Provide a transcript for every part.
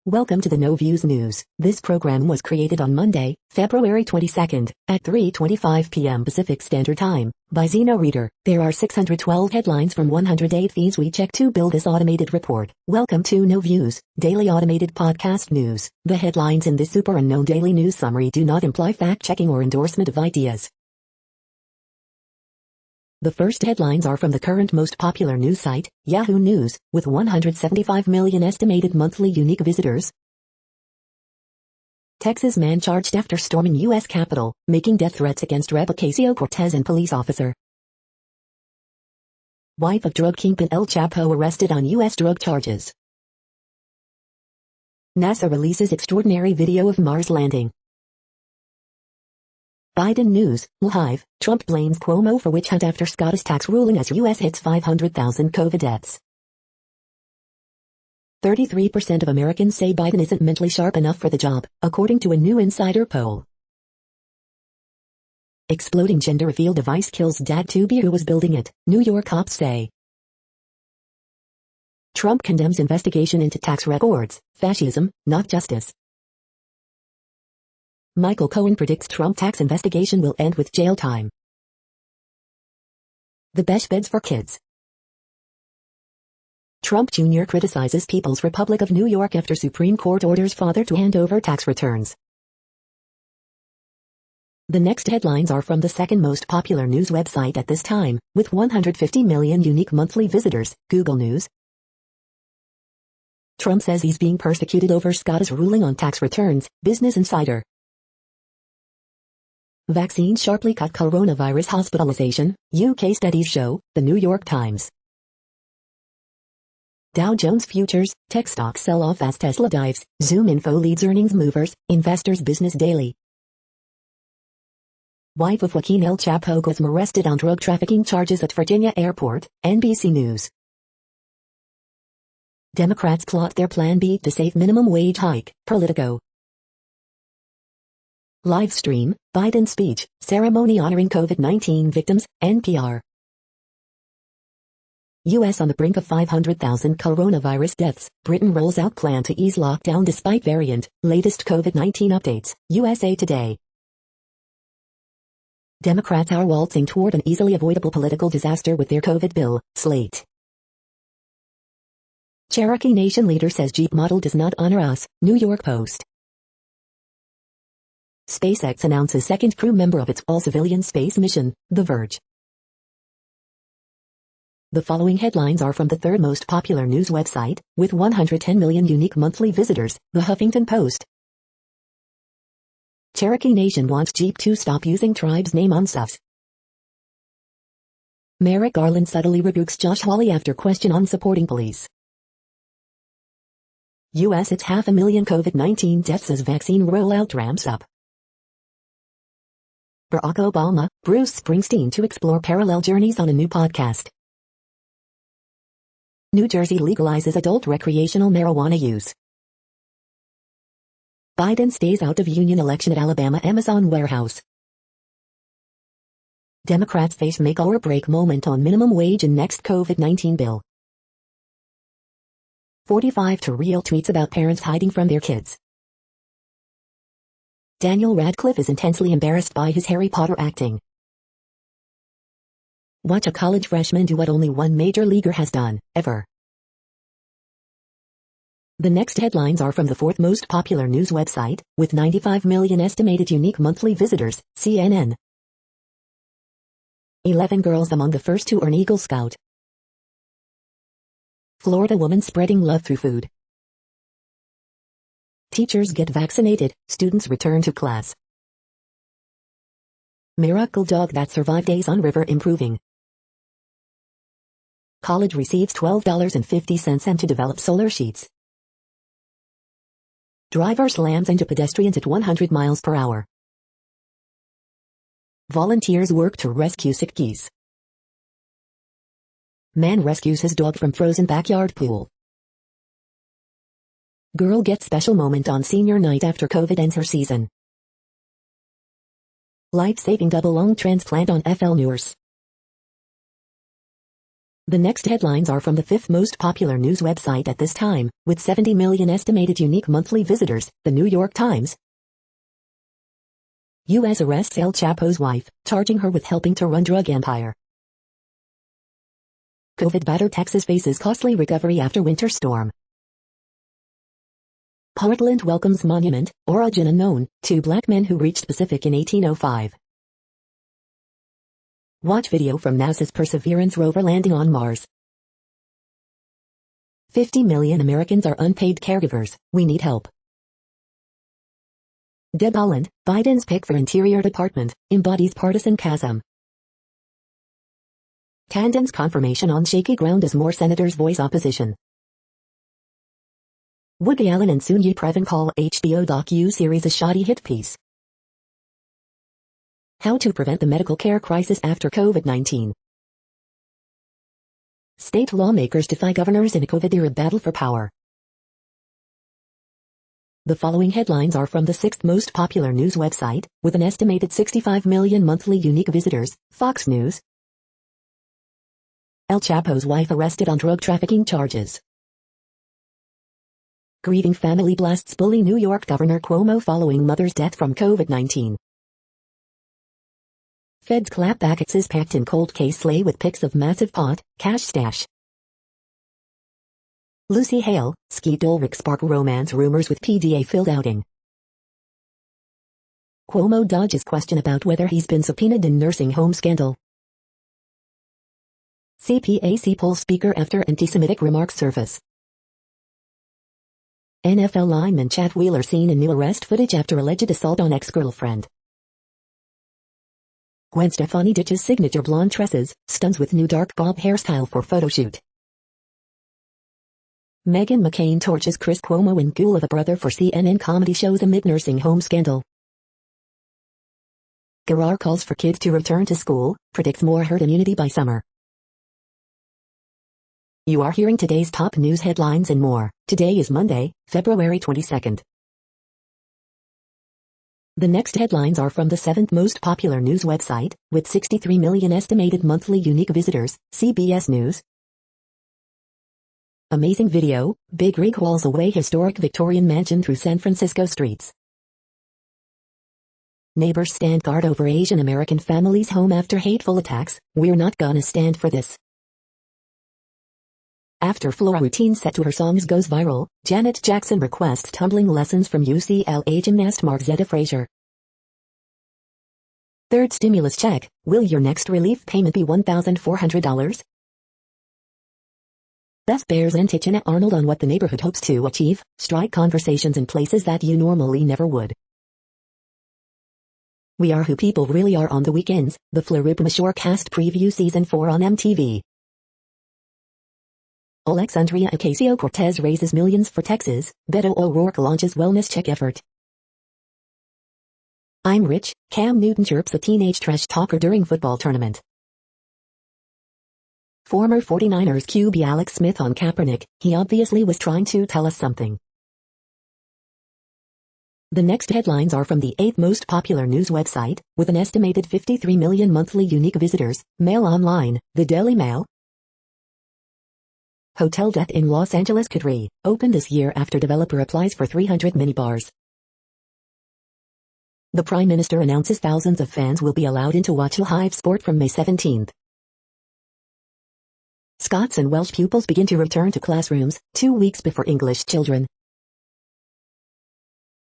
Welcome to the No Views News. This program was created on Monday, February 22nd, at 3:25 p.m. Pacific Standard Time, by Zeno Reader. There are 612 headlines from 108 feeds we check to build this automated report. Welcome to No Views, daily automated podcast news. The headlines in this super unknown daily news summary do not imply fact-checking or endorsement of ideas. The first headlines are from the current most popular news site, Yahoo News, with 175 million estimated monthly unique visitors. Texas man charged after storming U.S. Capitol, making death threats against Rep. Ocasio-Cortez and police officer. Wife of drug kingpin El Chapo arrested on U.S. drug charges. NASA releases extraordinary video of Mars landing. Biden news, live, Trump blames Cuomo for witch hunt after Scottish tax ruling as U.S. hits 500,000 COVID deaths. 33% of Americans say Biden isn't mentally sharp enough for the job, according to a new insider poll. Exploding gender reveal device kills dad to be who was building it, New York cops say. Trump condemns investigation into tax records, fascism, not justice. Michael Cohen predicts Trump tax investigation will end with jail time. The best beds for kids. Trump Jr. criticizes People's Republic of New York after Supreme Court orders father to hand over tax returns. The next headlines are from the second most popular news website at this time, with 150 million unique monthly visitors, Google News. Trump says he's being persecuted over Scottish ruling on tax returns, Business Insider. Vaccine sharply cut coronavirus hospitalization, UK studies show, The New York Times. Dow Jones Futures, tech stocks sell off as Tesla dives, Zoom info leads earnings movers, Investors Business Daily. Wife of Joaquin El Chapo goes arrested on drug trafficking charges at Virginia airport, NBC News. Democrats plot their Plan B to save minimum wage hike, Politico. Live stream, Biden speech, ceremony honoring COVID-19 victims, NPR. U.S. on the brink of 500,000 coronavirus deaths, Britain rolls out plan to ease lockdown despite variant, latest COVID-19 updates, USA Today. Democrats are waltzing toward an easily avoidable political disaster with their COVID bill, Slate. Cherokee Nation leader says Jeep model does not honor us, New York Post. SpaceX announces second crew member of its all-civilian space mission, The Verge. The following headlines are from the third most popular news website, with 110 million unique monthly visitors, The Huffington Post. Cherokee Nation wants Jeep to stop using tribe's name on SUVs. Merrick Garland subtly rebukes Josh Hawley after question on supporting police. U.S. hits 500,000 COVID-19 deaths as vaccine rollout ramps up. Barack Obama, Bruce Springsteen to explore parallel journeys on a new podcast. New Jersey legalizes adult recreational marijuana use. Biden stays out of union election at Alabama Amazon warehouse. Democrats face make or break moment on minimum wage in next COVID-19 bill. 45 to real tweets about parents hiding from their kids. Daniel Radcliffe is intensely embarrassed by his Harry Potter acting. Watch a college freshman do what only one major leaguer has done, ever. The next headlines are from the fourth most popular news website, with 95 million estimated unique monthly visitors, CNN. 11 girls among the first to earn Eagle Scout. Florida woman spreading love through food. Teachers get vaccinated, students return to class. Miracle dog that survived days on river improving. College receives $12.50 to develop solar sheets. Driver slams into pedestrians at 100 miles per hour. Volunteers work to rescue sick geese. Man rescues his dog from frozen backyard pool. Girl gets special moment on senior night after COVID ends her season. Life-saving double lung transplant on FL News. The next headlines are from the fifth most popular news website at this time, with 70 million estimated unique monthly visitors, the New York Times. U.S. arrests El Chapo's wife, charging her with helping to run drug empire. COVID-battered Texas faces costly recovery after winter storm. Portland welcomes monument, origin unknown, to black men who reached Pacific in 1805. Watch video from NASA's Perseverance rover landing on Mars. 50 million Americans are unpaid caregivers, we need help. Deb Haaland, Biden's pick for Interior Department, embodies partisan chasm. Tandem's confirmation on shaky ground as more senators voice opposition. Woody Allen and Soon-Yi Previn call HBO docu-series a shoddy hit piece. How to prevent the medical care crisis after COVID-19. State lawmakers defy governors in a COVID-era battle for power. The following headlines are from the sixth most popular news website, with an estimated 65 million monthly unique visitors, Fox News. El Chapo's wife arrested on drug trafficking charges. Grieving family blasts bully New York Governor Cuomo following mother's death from COVID-19. Feds clap back at suspect in cold case slay with pics of massive pot, cash stash. Lucy Hale, Skeet Ulrich spark romance rumors with PDA-filled outing. Cuomo dodges question about whether he's been subpoenaed in nursing home scandal. CPAC polls speaker after anti-Semitic remarks surface. NFL lineman Chad Wheeler seen in new arrest footage after alleged assault on ex-girlfriend. Gwen Stefani ditches signature blonde tresses, stuns with new dark bob hairstyle for photoshoot. Meghan McCain torches Chris Cuomo in ghoul of a brother for CNN comedy shows amid nursing home scandal. Guerrar calls for kids to return to school, predicts more herd immunity by summer. You are hearing today's top news headlines and more. Today is Monday, February 22nd. The next headlines are from the seventh most popular news website, with 63 million estimated monthly unique visitors, CBS News. Amazing video, big rig hauls away historic Victorian mansion through San Francisco streets. Neighbors stand guard over Asian American family's home after hateful attacks, we're not gonna stand for this. After Flora routine set to her songs goes viral, Janet Jackson requests tumbling lessons from UCLA gymnast Margzetta Frazier. Third stimulus check, will your next relief payment be $1,400? Beth Bears and Tichina Arnold on what the neighborhood hopes to achieve, strike conversations in places that you normally never would. We Are Who People Really Are on the weekends, the Floribama Shore cast preview season 4 on MTV. Alexandria Ocasio-Cortez raises millions for Texas, Beto O'Rourke launches wellness check effort. I'm rich, Cam Newton chirps a teenage trash talker during football tournament. Former 49ers QB Alex Smith on Kaepernick, he obviously was trying to tell us something. The next headlines are from the eighth most popular news website, with an estimated 53 million monthly unique visitors, Mail Online, the Daily Mail. Hotel death in Los Angeles could re-open this year after developer applies for 300 minibars. The Prime Minister announces thousands of fans will be allowed in to watch live sport from May 17th. Scots and Welsh pupils begin to return to classrooms, 2 weeks before English children.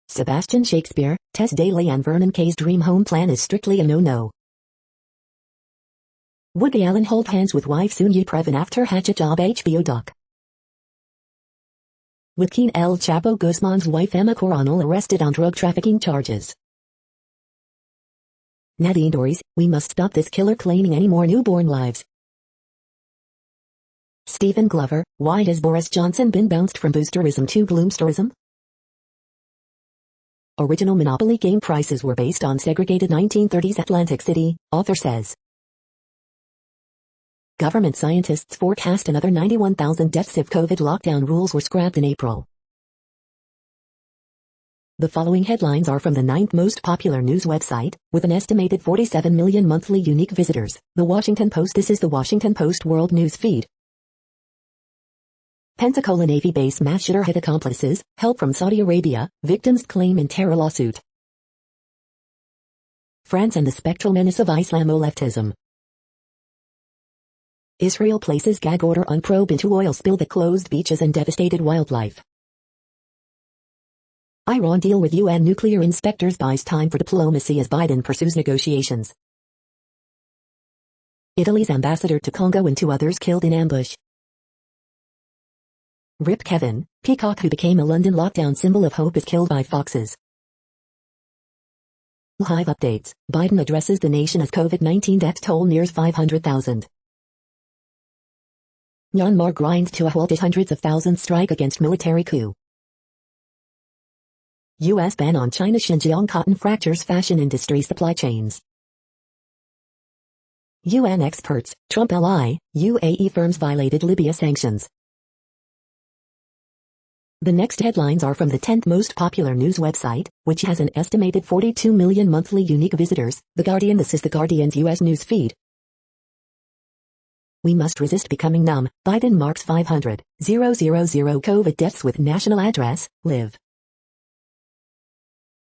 Sebastian Shakespeare, Tess Daly and Vernon Kay's dream home plan is strictly a no-no. Woody Allen hold hands with wife Soon-Yi Previn after hatchet job HBO doc. Joaquin El Chapo Guzman's wife Emma Coronel arrested on drug trafficking charges. Nadine Dorries, we must stop this killer claiming any more newborn lives. Stephen Glover, why has Boris Johnson been bounced from boosterism to gloomsterism? Original Monopoly game prices were based on segregated 1930s Atlantic City, author says. Government scientists forecast another 91,000 deaths if COVID lockdown rules were scrapped in April. The following headlines are from the 9th most popular news website, with an estimated 47 million monthly unique visitors, The Washington Post. This is the Washington Post World News Feed. Pensacola Navy base mass shooter hit accomplices, help from Saudi Arabia, victims claim in terror lawsuit. France and the spectral menace of Islamoleftism. Israel places gag order on probe into oil spill that closed beaches and devastated wildlife. Iran deal with UN nuclear inspectors buys time for diplomacy as Biden pursues negotiations. Italy's ambassador to Congo and 2 others killed in ambush. Rip Kevin, peacock who became a London lockdown symbol of hope is killed by foxes. Live updates, Biden addresses the nation as COVID-19 death toll nears 500,000. Myanmar grinds to a halt as hundreds of thousands strike against military coup. U.S. ban on China's Xinjiang cotton fractures fashion industry supply chains. UN experts, Trump ally, UAE firms violated Libya sanctions. The next headlines are from the 10th most popular news website, which has an estimated 42 million monthly unique visitors, The Guardian. This is The Guardian's U.S. news feed. We must resist becoming numb. Biden marks 500,000 COVID deaths with national address, live.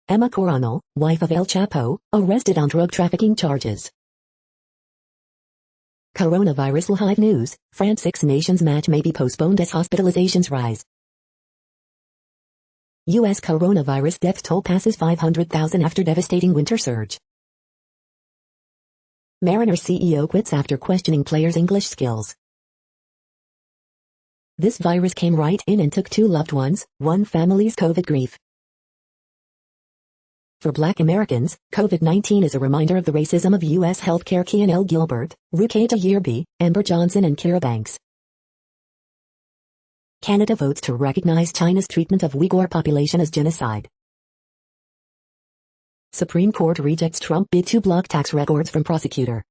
Emma Coronel, wife of El Chapo, arrested on drug trafficking charges. Coronavirus live news, France Six Nations match may be postponed as hospitalizations rise. U.S. coronavirus death toll passes 500,000 after devastating winter surge. Mariners CEO quits after questioning players' English skills. This virus came right in and took 2 loved ones, one family's COVID grief. For Black Americans, COVID-19 is a reminder of the racism of U.S. healthcare. Kean L. Gilbert, Rukaja Yearby, Amber Johnson and Kira Banks. Canada votes to recognize China's treatment of Uyghur population as genocide. Supreme Court rejects Trump bid to block tax records from prosecutor.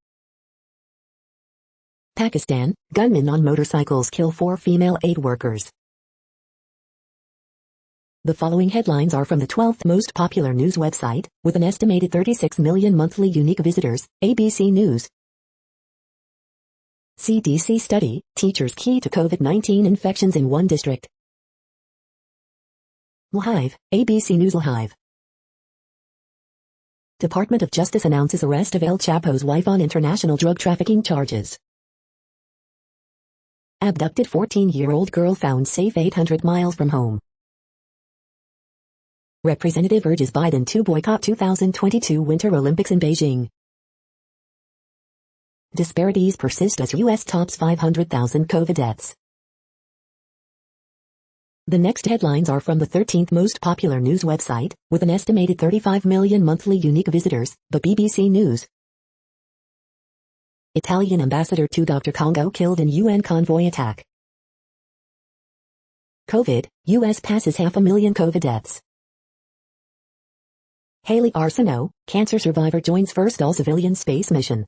Pakistan, gunmen on motorcycles kill 4 female aid workers. The following headlines are from the 12th most popular news website, with an estimated 36 million monthly unique visitors, ABC News. CDC study, teachers key to COVID-19 infections in one district. Live, ABC News Live. Department of Justice announces arrest of El Chapo's wife on international drug trafficking charges. Abducted 14-year-old girl found safe 800 miles from home. Representative urges Biden to boycott 2022 Winter Olympics in Beijing. Disparities persist as U.S. tops 500,000 COVID deaths. The next headlines are from the 13th most popular news website, with an estimated 35 million monthly unique visitors, the BBC News. Italian ambassador to Dr. Congo killed in UN convoy attack. COVID, U.S. passes 500,000 COVID deaths. Haley Arsenault, cancer survivor joins first all-civilian space mission.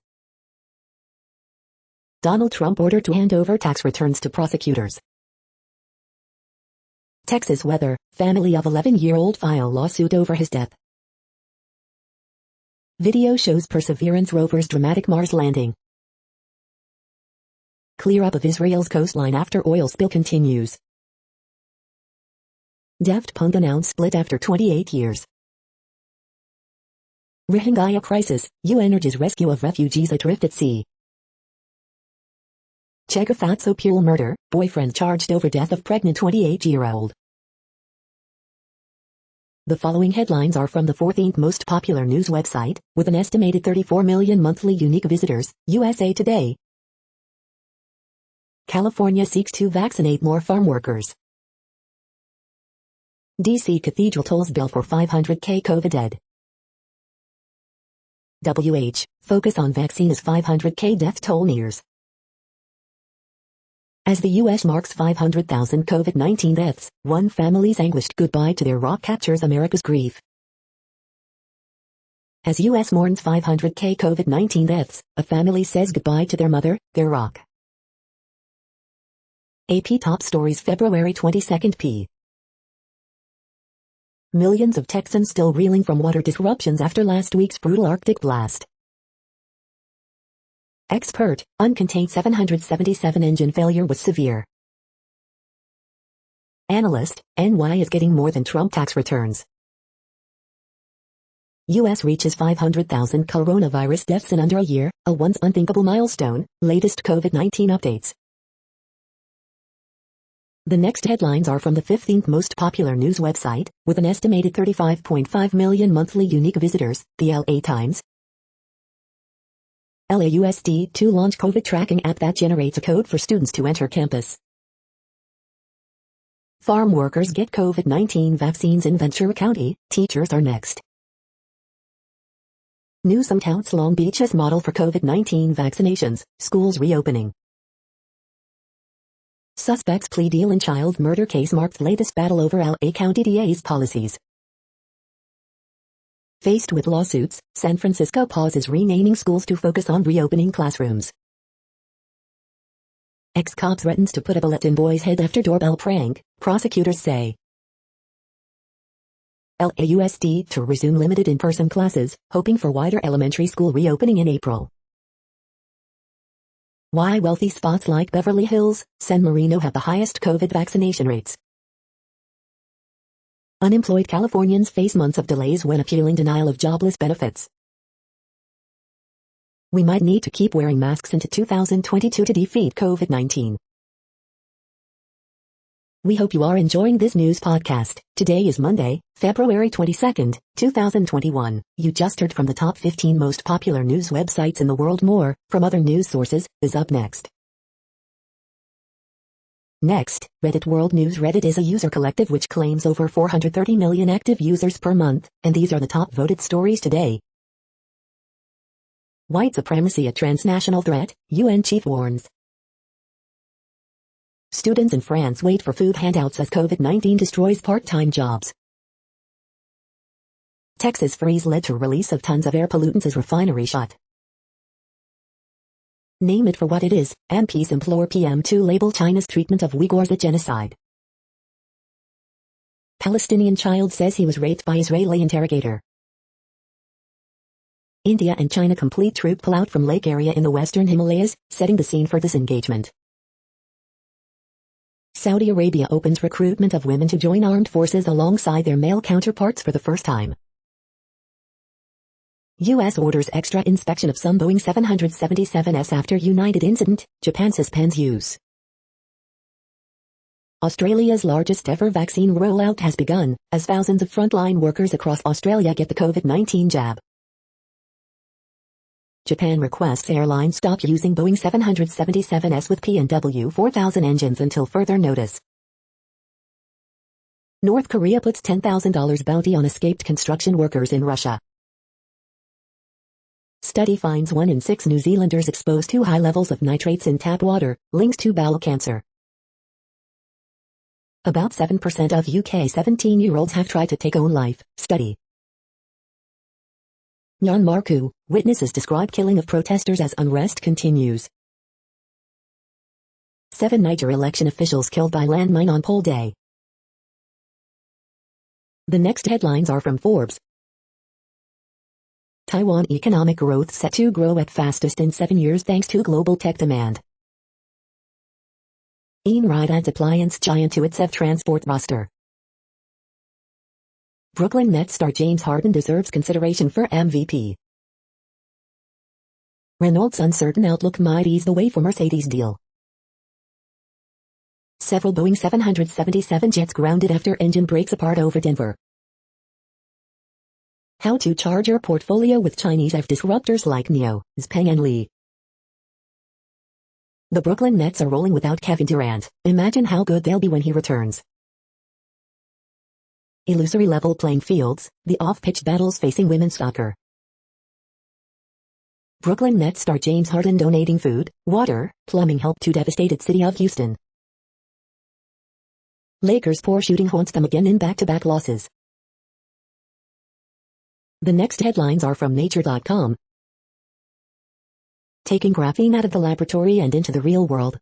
Donald Trump ordered to hand over tax returns to prosecutors. Texas weather, family of 11-year-old file lawsuit over his death. Video shows Perseverance rover's dramatic Mars landing. Clear up of Israel's coastline after oil spill continues. Daft Punk announced split after 28 years. Rohingya crisis, UN urges rescue of refugees adrift at sea. Chegafatso Pule murder, boyfriend charged over death of pregnant 28-year-old. The following headlines are from the 14th most popular news website, with an estimated 34 million monthly unique visitors, USA Today. California seeks to vaccinate more farm workers. D.C. Cathedral tolls bill for 500,000 COVID dead. Focus on vaccine as 500,000 death toll nears. As the U.S. marks 500,000 COVID-19 deaths, one family's anguished goodbye to their rock captures America's grief. As U.S. mourns 500,000 COVID-19 deaths, a family says goodbye to their mother, their rock. AP Top Stories February 22 p. Millions of Texans still reeling from water disruptions after last week's brutal Arctic blast. Expert, uncontained 777 engine failure was severe. Analyst, NY is getting more than Trump tax returns. U.S. reaches 500,000 coronavirus deaths in under a year, a once unthinkable milestone. Latest COVID-19 updates. The next headlines are from the 15th most popular news website, with an estimated 35.5 million monthly unique visitors, the LA Times. LAUSD to launch COVID tracking app that generates a code for students to enter campus. Farm workers get COVID-19 vaccines in Ventura County, teachers are next. Newsom touts Long Beach as model for COVID-19 vaccinations, schools reopening. Suspect's plea deal in child murder case marks latest battle over LA County DA's policies. Faced with lawsuits, San Francisco pauses renaming schools to focus on reopening classrooms. Ex-cop threatens to put a bullet in boy's head after doorbell prank, prosecutors say. LAUSD to resume limited in-person classes, hoping for wider elementary school reopening in April. Why wealthy spots like Beverly Hills, San Marino have the highest COVID vaccination rates. Unemployed Californians face months of delays when appealing denial of jobless benefits. We might need to keep wearing masks into 2022 to defeat COVID-19. We hope you are enjoying this news podcast. Today is Monday, February 22nd, 2021. You just heard from the top 15 most popular news websites in the world. More from other news sources is up next. Next, Reddit World News. Reddit is a user collective which claims over 430 million active users per month, and these are the top voted stories today. White supremacy a transnational threat, UN chief warns. Students in France wait for food handouts as COVID-19 destroys part-time jobs. Texas freeze led to release of tons of air pollutants as refinery shut. Name it for what it is, MPs implore PM to label China's treatment of Uyghurs a genocide. Palestinian child says he was raped by Israeli interrogator. India and China complete troop pullout from lake area in the western Himalayas, setting the scene for disengagement. Saudi Arabia opens recruitment of women to join armed forces alongside their male counterparts for the first time. U.S. orders extra inspection of some Boeing 777s after United incident, Japan suspends use. Australia's largest ever vaccine rollout has begun, as thousands of frontline workers across Australia get the COVID-19 jab. Japan requests airlines stop using Boeing 777s with P&W 4000 engines until further notice. North Korea puts $10,000 bounty on escaped construction workers in Russia. Study finds 1 in 6 New Zealanders exposed to high levels of nitrates in tap water, links to bowel cancer. About 7% of UK 17-year-olds have tried to take own life, study. Myanmar coup, witnesses describe killing of protesters as unrest continues. 7 Niger election officials killed by landmine on poll day. The next headlines are from Forbes. Taiwan economic growth set to grow at fastest in 7 years thanks to global tech demand. Einride adds appliance giant to its EV transport roster. Brooklyn Nets star James Harden deserves consideration for MVP. Renault's uncertain outlook might ease the way for Mercedes deal. Several Boeing 777 jets grounded after engine breaks apart over Denver. How to charge your portfolio with Chinese EV disruptors like NIO, Peng and Li. The Brooklyn Nets are rolling without Kevin Durant. Imagine how good they'll be when he returns. Illusory level playing fields, the off-pitch battles facing women's soccer. Brooklyn Nets star James Harden donating food, water, plumbing help to devastated city of Houston. Lakers poor shooting haunts them again in back-to-back losses. The next headlines are from Nature.com. Taking graphene out of the laboratory and into the real world.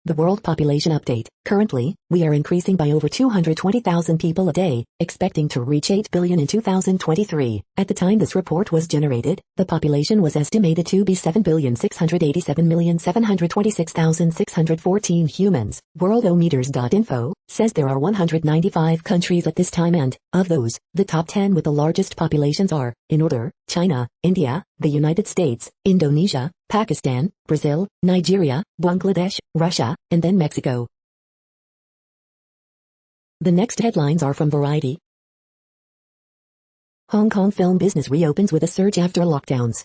The World Population Update. Currently, we are increasing by over 220,000 people a day, expecting to reach 8 billion in 2023. At the time this report was generated, the population was estimated to be 7,687,726,614 humans. Worldometers.info says there are 195 countries at this time and, of those, the top 10 with the largest populations are, in order, China, India, the United States, Indonesia, Pakistan, Brazil, Nigeria, Bangladesh, Russia, and then Mexico. The next headlines are from Variety. Hong Kong film business reopens with a surge after lockdowns.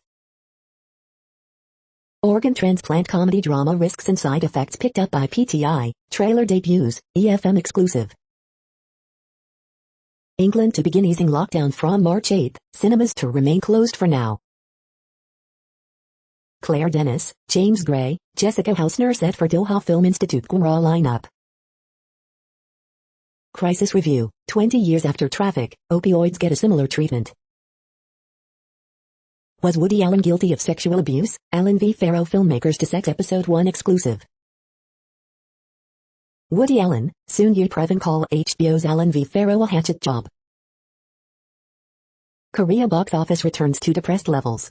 Organ transplant comedy drama Risks and Side Effects picked up by PTI, trailer debuts, EFM exclusive. England to begin easing lockdown from March 8, cinemas to remain closed for now. Claire Dennis, James Gray, Jessica Hausner set for Doha Film Institute Quora lineup. Crisis Review, 20 years after Traffic, opioids get a similar treatment. Was Woody Allen guilty of sexual abuse? Allen v. Farrow filmmakers to sex episode 1 exclusive. Woody Allen, Soon-Yi Previn call HBO's Allen v. Farrow a hatchet job. Korea box office returns to depressed levels.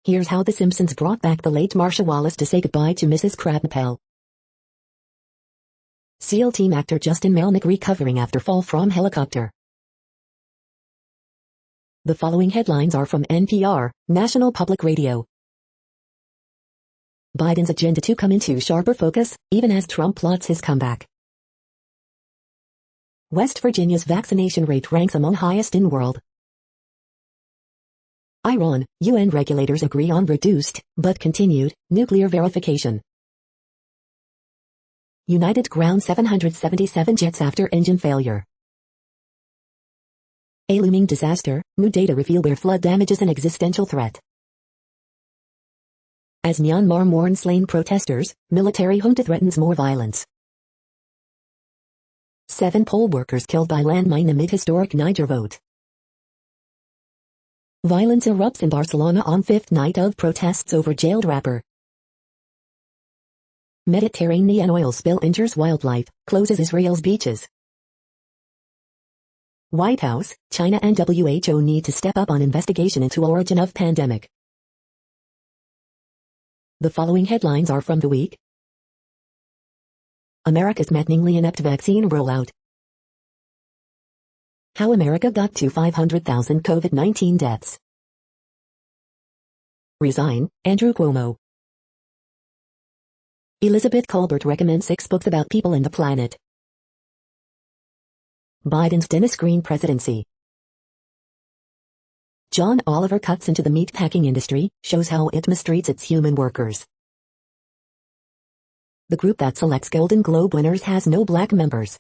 Here's how The Simpsons brought back the late Marsha Wallace to say goodbye to Mrs. Crabapple. SEAL Team actor Justin Malnick recovering after fall from helicopter. The following headlines are from NPR, National Public Radio. Biden's agenda to come into sharper focus, even as Trump plots his comeback. West Virginia's vaccination rate ranks among highest in world. Iran, UN regulators agree on reduced, but continued, nuclear verification. United grounds 777 jets after engine failure. A looming disaster, new data reveal where flood damage is an existential threat. As Myanmar mourns slain protesters, military junta threatens more violence. 7 poll workers killed by landmine amid historic Niger vote. Violence erupts in Barcelona on 5th night of protests over jailed rapper. Mediterranean oil spill injures wildlife, closes Israel's beaches. White House, China and WHO need to step up on investigation into origin of pandemic. The following headlines are from The Week. America's maddeningly inept vaccine rollout. How America got to 500,000 COVID-19 deaths. Resign, Andrew Cuomo. Elizabeth Colbert recommends 6 books about people and the planet. Biden's Dennis Green presidency. John Oliver cuts into the meatpacking industry, shows how it mistreats its human workers. The group that selects Golden Globe winners has no black members.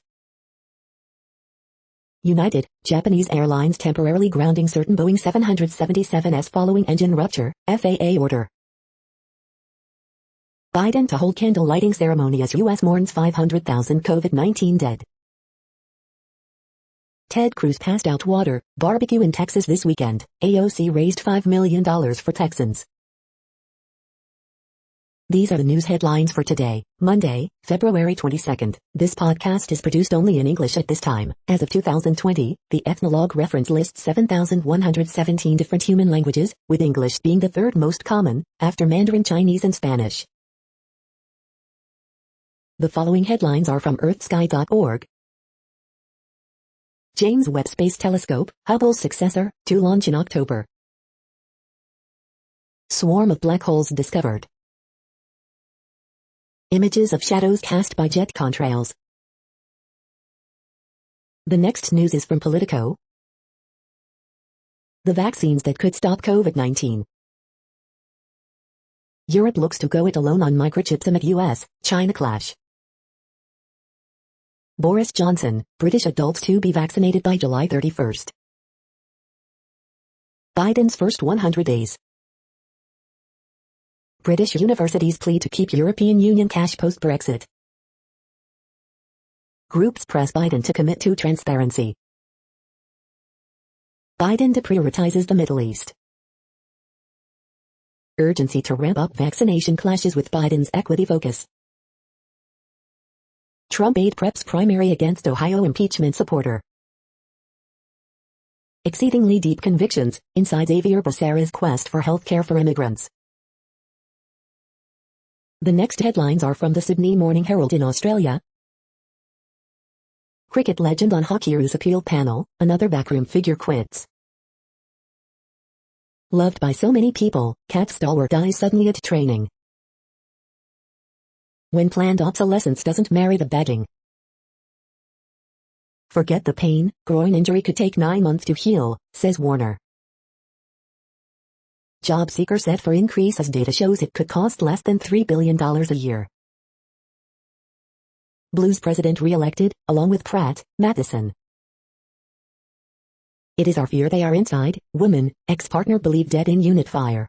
United, Japanese Airlines temporarily grounding certain Boeing 777s following engine rupture, FAA order. Biden to hold candle lighting ceremony as U.S. mourns 500,000 COVID-19 dead. Ted Cruz passed out water, barbecue in Texas this weekend. AOC raised $5 million for Texans. These are the news headlines for today, Monday, February 22nd. This podcast is produced only in English at this time. As of 2020, the Ethnologue reference lists 7,117 different human languages, with English being the 3rd most common, after Mandarin Chinese and Spanish. The following headlines are from earthsky.org. James Webb Space Telescope, Hubble's successor, to launch in October. Swarm of black holes discovered. Images of shadows cast by jet contrails. The next news is from Politico. The vaccines that could stop COVID-19. Europe looks to go it alone on microchips amid US-China clash. Boris Johnson, British adults to be vaccinated by July 31st. Biden's first 100 days. British universities plead to keep European Union cash post-Brexit. Groups press Biden to commit to transparency. Biden deprioritizes the Middle East. Urgency to ramp up vaccination clashes with Biden's equity focus. Trump aide preps primary against Ohio impeachment supporter. Exceedingly deep convictions, inside Xavier Becerra's quest for health care for immigrants. The next headlines are from the Sydney Morning Herald in Australia. Cricket legend on Hockeyroos appeal panel, another backroom figure quits. Loved by so many people, cat stalwart dies suddenly at training. When planned obsolescence doesn't marry the bedding. Forget the pain, groin injury could take 9 months to heal, says Warner. Job seeker set for increase as data shows it could cost less than $3 billion a year. Blues president re-elected, along with Pratt, Matheson. It is our fear they are inside, woman, ex-partner believed dead in unit fire.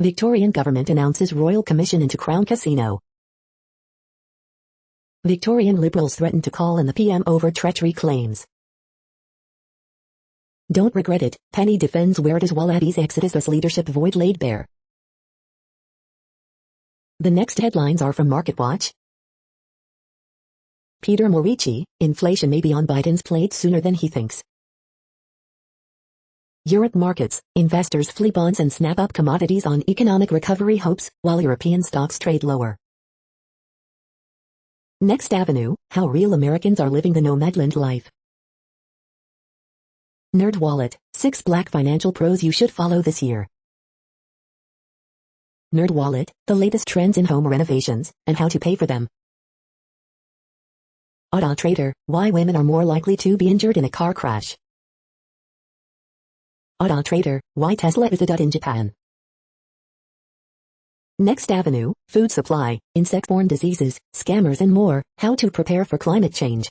Victorian government announces royal commission into Crown Casino. Victorian Liberals threaten to call in the PM over treachery claims. Don't regret it, Penny defends where it is while Abbey's exodus as leadership void laid bare. The next headlines are from MarketWatch. Peter Morici, inflation may be on Biden's plate sooner than he thinks. Europe markets, investors flee bonds and snap up commodities on economic recovery hopes, while European stocks trade lower. Next Avenue, how real Americans are living the nomadland life. NerdWallet, 6 black financial pros you should follow this year. NerdWallet, the latest trends in home renovations, and how to pay for them. Auto Trader, why women are more likely to be injured in a car crash. Auto Trader, why Tesla is a dud in Japan. Next Avenue, food supply, insect-borne diseases, scammers and more, how to prepare for climate change.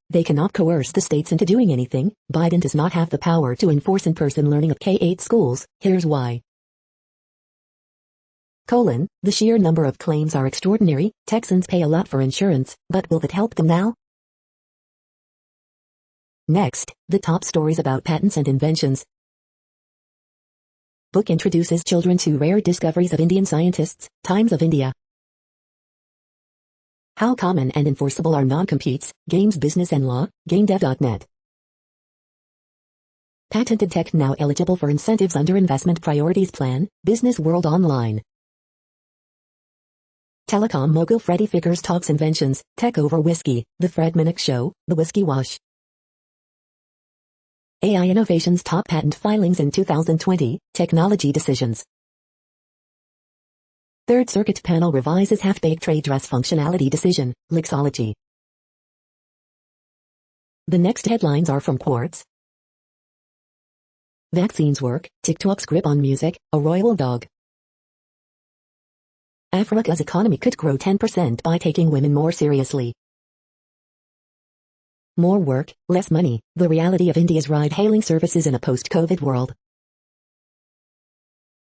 They cannot coerce the states into doing anything. Biden does not have the power to enforce in-person learning at K-8 schools, here's why. The sheer number of claims are extraordinary. Texans pay a lot for insurance, but will that help them now? Next, the top stories about patents and inventions. Book introduces children to rare discoveries of Indian scientists, Times of India. How common and enforceable are non-competes, games business and law, GameDev.net. Patented tech now eligible for incentives under Investment Priorities Plan, Business World Online. Telecom mogul Freddie Figures talks inventions, tech over whiskey, The Fred Minnick Show, The Whiskey Wash. AI Innovations top patent filings in 2020, technology decisions. Third Circuit panel revises half-baked trade dress functionality decision, Lixology. The next headlines are from Quartz. Vaccines work, TikTok's grip on music, a royal dog. Africa's economy could grow 10% by taking women more seriously. More work, less money, the reality of India's ride-hailing services in a post-COVID world.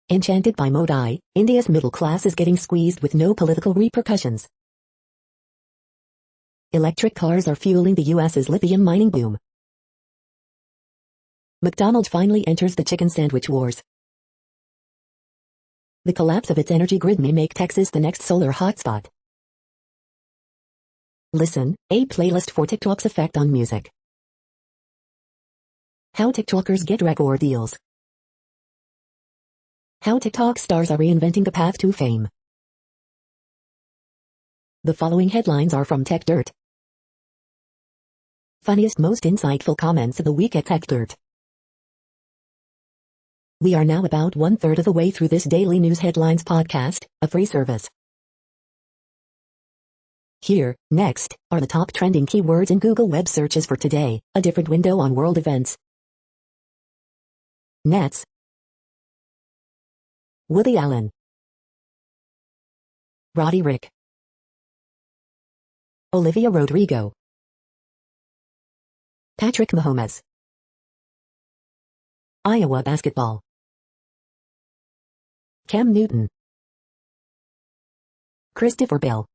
Enchanted by Modi, India's middle class is getting squeezed with no political repercussions. Electric cars are fueling the US's lithium mining boom. McDonald's finally enters the chicken sandwich wars. The collapse of its energy grid may make Texas the next solar hotspot. Listen, a playlist for TikTok's effect on music. How TikTokers get record deals. How TikTok stars are reinventing the path to fame. The following headlines are from Tech Dirt. Funniest most insightful comments of the week at Tech Dirt. We are now about 1/3 of the way through this daily news headlines podcast, a free service. Here, next, are the top trending keywords in Google web searches for today, a different window on world events. Nets. Woody Allen. Roddy Rick. Olivia Rodrigo. Patrick Mahomes. Iowa basketball. Cam Newton. Christopher Bell.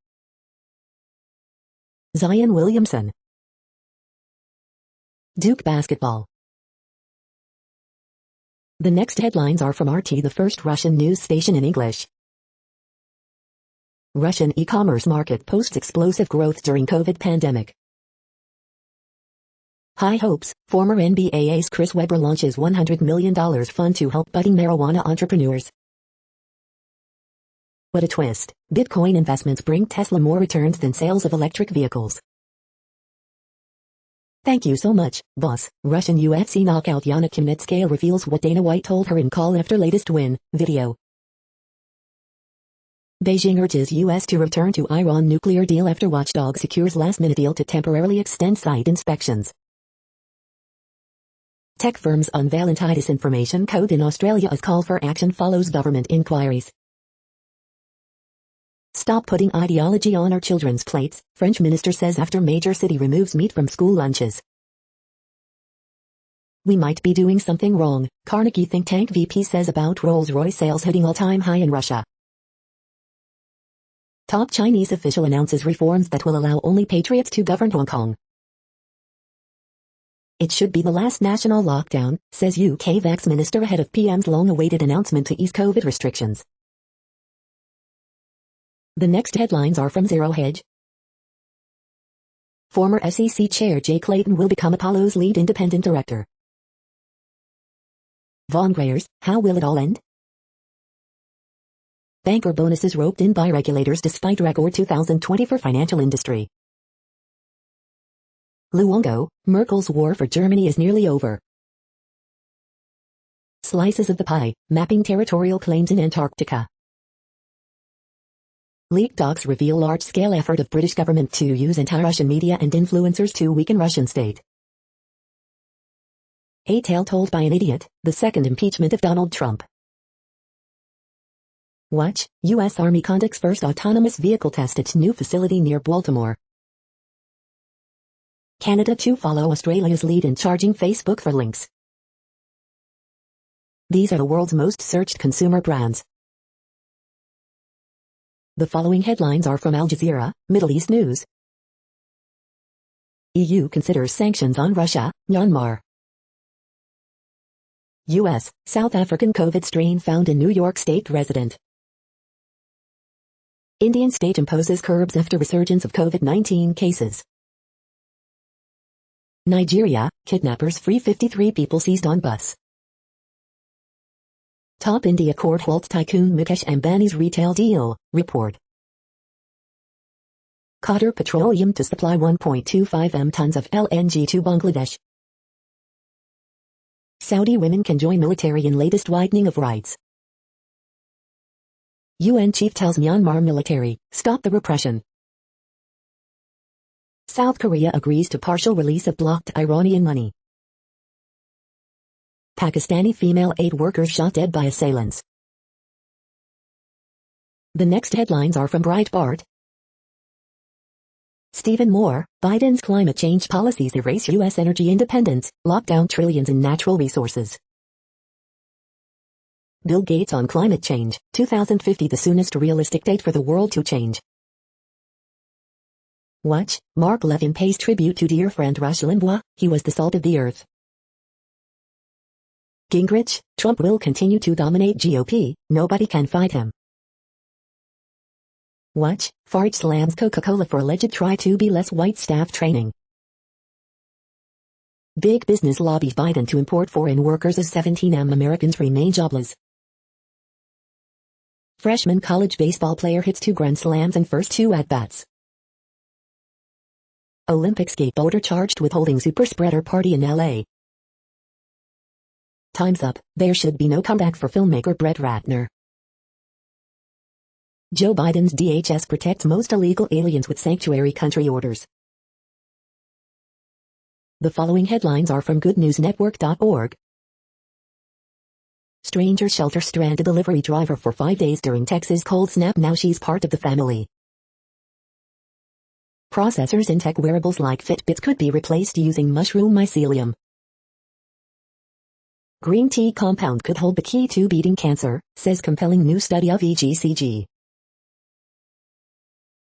Zion Williamson. Duke basketball. The next headlines are from RT, the first Russian news station in English. Russian e-commerce market posts explosive growth during COVID pandemic. High hopes, former NBA ace Chris Webber launches $100 million fund to help budding marijuana entrepreneurs. What a twist, Bitcoin investments bring Tesla more returns than sales of electric vehicles. Thank you so much, boss. Russian UFC knockout Yana Kunitskaya reveals what Dana White told her in call after latest win, video. Beijing urges U.S. to return to Iran nuclear deal after watchdog secures last-minute deal to temporarily extend site inspections. Tech firms unveil anti-disinformation code in Australia as call for action follows government inquiries. Stop putting ideology on our children's plates, French minister says after major city removes meat from school lunches. We might be doing something wrong, Carnegie think tank VP says about Rolls-Royce sales hitting all-time high in Russia. Top Chinese official announces reforms that will allow only patriots to govern Hong Kong. It should be the last national lockdown, says UK Vax minister ahead of PM's long-awaited announcement to ease COVID restrictions. The next headlines are from Zero Hedge. Former SEC Chair Jay Clayton will become Apollo's lead independent director. Von Greyers, how will it all end? Banker bonuses roped in by regulators despite record 2020 for financial industry. Luongo, Merkel's war for Germany is nearly over. Slices of the pie, mapping territorial claims in Antarctica. Leaked docs reveal large-scale effort of British government to use anti-Russian media and influencers to weaken Russian state. A tale told by an idiot, the second impeachment of Donald Trump. Watch, U.S. Army conducts first autonomous vehicle test at new facility near Baltimore. Canada to follow Australia's lead in charging Facebook for links. These are the world's most searched consumer brands. The following headlines are from Al Jazeera, Middle East News. EU considers sanctions on Russia, Myanmar. U.S., South African COVID strain found in New York State resident. Indian state imposes curbs after resurgence of COVID-19 cases. Nigeria, kidnappers free 53 people seized on bus. Top India court halts tycoon Mukesh Ambani's retail deal, report. Qatar Petroleum to supply 1.25 m tons of LNG to Bangladesh. Saudi women can join military in latest widening of rights. UN chief tells Myanmar military, stop the repression. South Korea agrees to partial release of blocked Iranian money. Pakistani female aid workers shot dead by assailants. The next headlines are from Breitbart. Stephen Moore, Biden's climate change policies erase U.S. energy independence, lock down trillions in natural resources. Bill Gates on climate change, 2050 the soonest realistic date for the world to change. Watch, Mark Levin pays tribute to dear friend Rush Limbaugh, he was the salt of the earth. Gingrich, Trump will continue to dominate GOP, nobody can fight him. Watch, Farage slams Coca-Cola for alleged try to be less white staff training. Big business lobbies Biden to import foreign workers as 17M Americans remain jobless. Freshman college baseball player hits 2 grand slams in first 2 at-bats. Olympic skateboarder charged with holding super spreader party in LA. Time's up, there should be no comeback for filmmaker Brett Ratner. Joe Biden's DHS protects most illegal aliens with sanctuary country orders. The following headlines are from goodnewsnetwork.org. Stranger shelter stranded delivery driver for 5 days during Texas cold snap, now she's part of the family. Processors in tech wearables like Fitbits could be replaced using mushroom mycelium. Green tea compound could hold the key to beating cancer, says compelling new study of EGCG.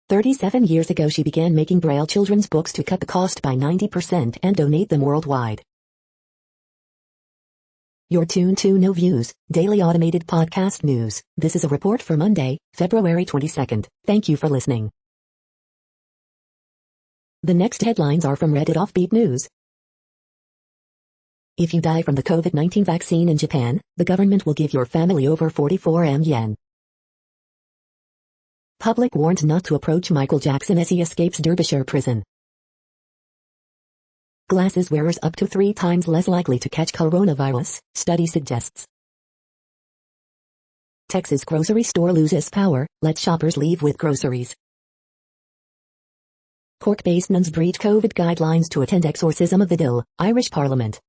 37 years ago she began making Braille children's books to cut the cost by 90% and donate them worldwide. You're tuned to No Views, daily automated podcast news. This is a report for Monday, February 22nd. Thank you for listening. The next headlines are from Reddit Offbeat News. If you die from the COVID-19 vaccine in Japan, the government will give your family over 44 yen. Public warned not to approach Michael Jackson as he escapes Derbyshire prison. Glasses wearers up to 3 times less likely to catch coronavirus, study suggests. Texas grocery store loses power, let shoppers leave with groceries. Cork-based nuns breach COVID guidelines to attend exorcism of the Dill, Irish Parliament.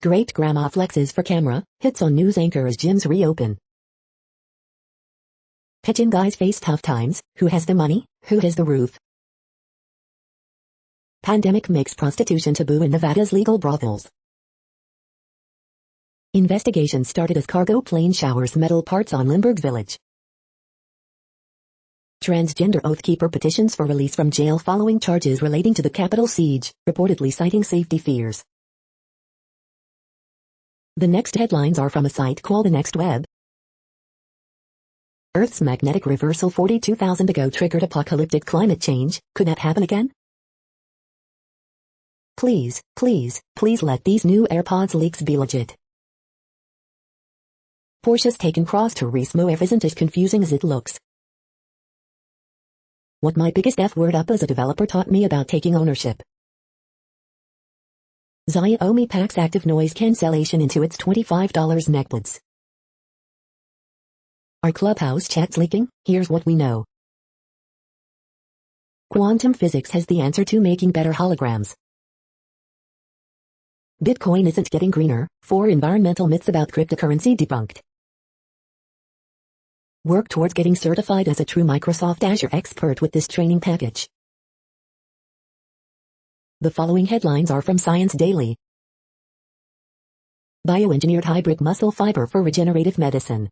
Great-grandma flexes for camera, hits on news anchor as gyms reopen. Pitching guys face tough times, who has the money, who has the roof? Pandemic makes prostitution taboo in Nevada's legal brothels. Investigation started as cargo plane showers metal parts on Limburg Village. Transgender Oathkeeper petitions for release from jail following charges relating to the Capitol siege, reportedly citing safety fears. The next headlines are from a site called The Next Web. Earth's magnetic reversal 42,000 ago triggered apocalyptic climate change. Could that happen again? Please let these new AirPods leaks be legit. Porsche's taken Cross Turismo F isn't as confusing as it looks. What my biggest F word up as a developer taught me about taking ownership. Xiaomi packs active noise cancellation into its $25 necklace. Are Clubhouse chats leaking? Here's what we know. Quantum physics has the answer to making better holograms. Bitcoin isn't getting greener, 4 environmental myths about cryptocurrency debunked. Work towards getting certified as a true Microsoft Azure expert with this training package. The following headlines are from Science Daily. Bioengineered hybrid muscle fiber for regenerative medicine.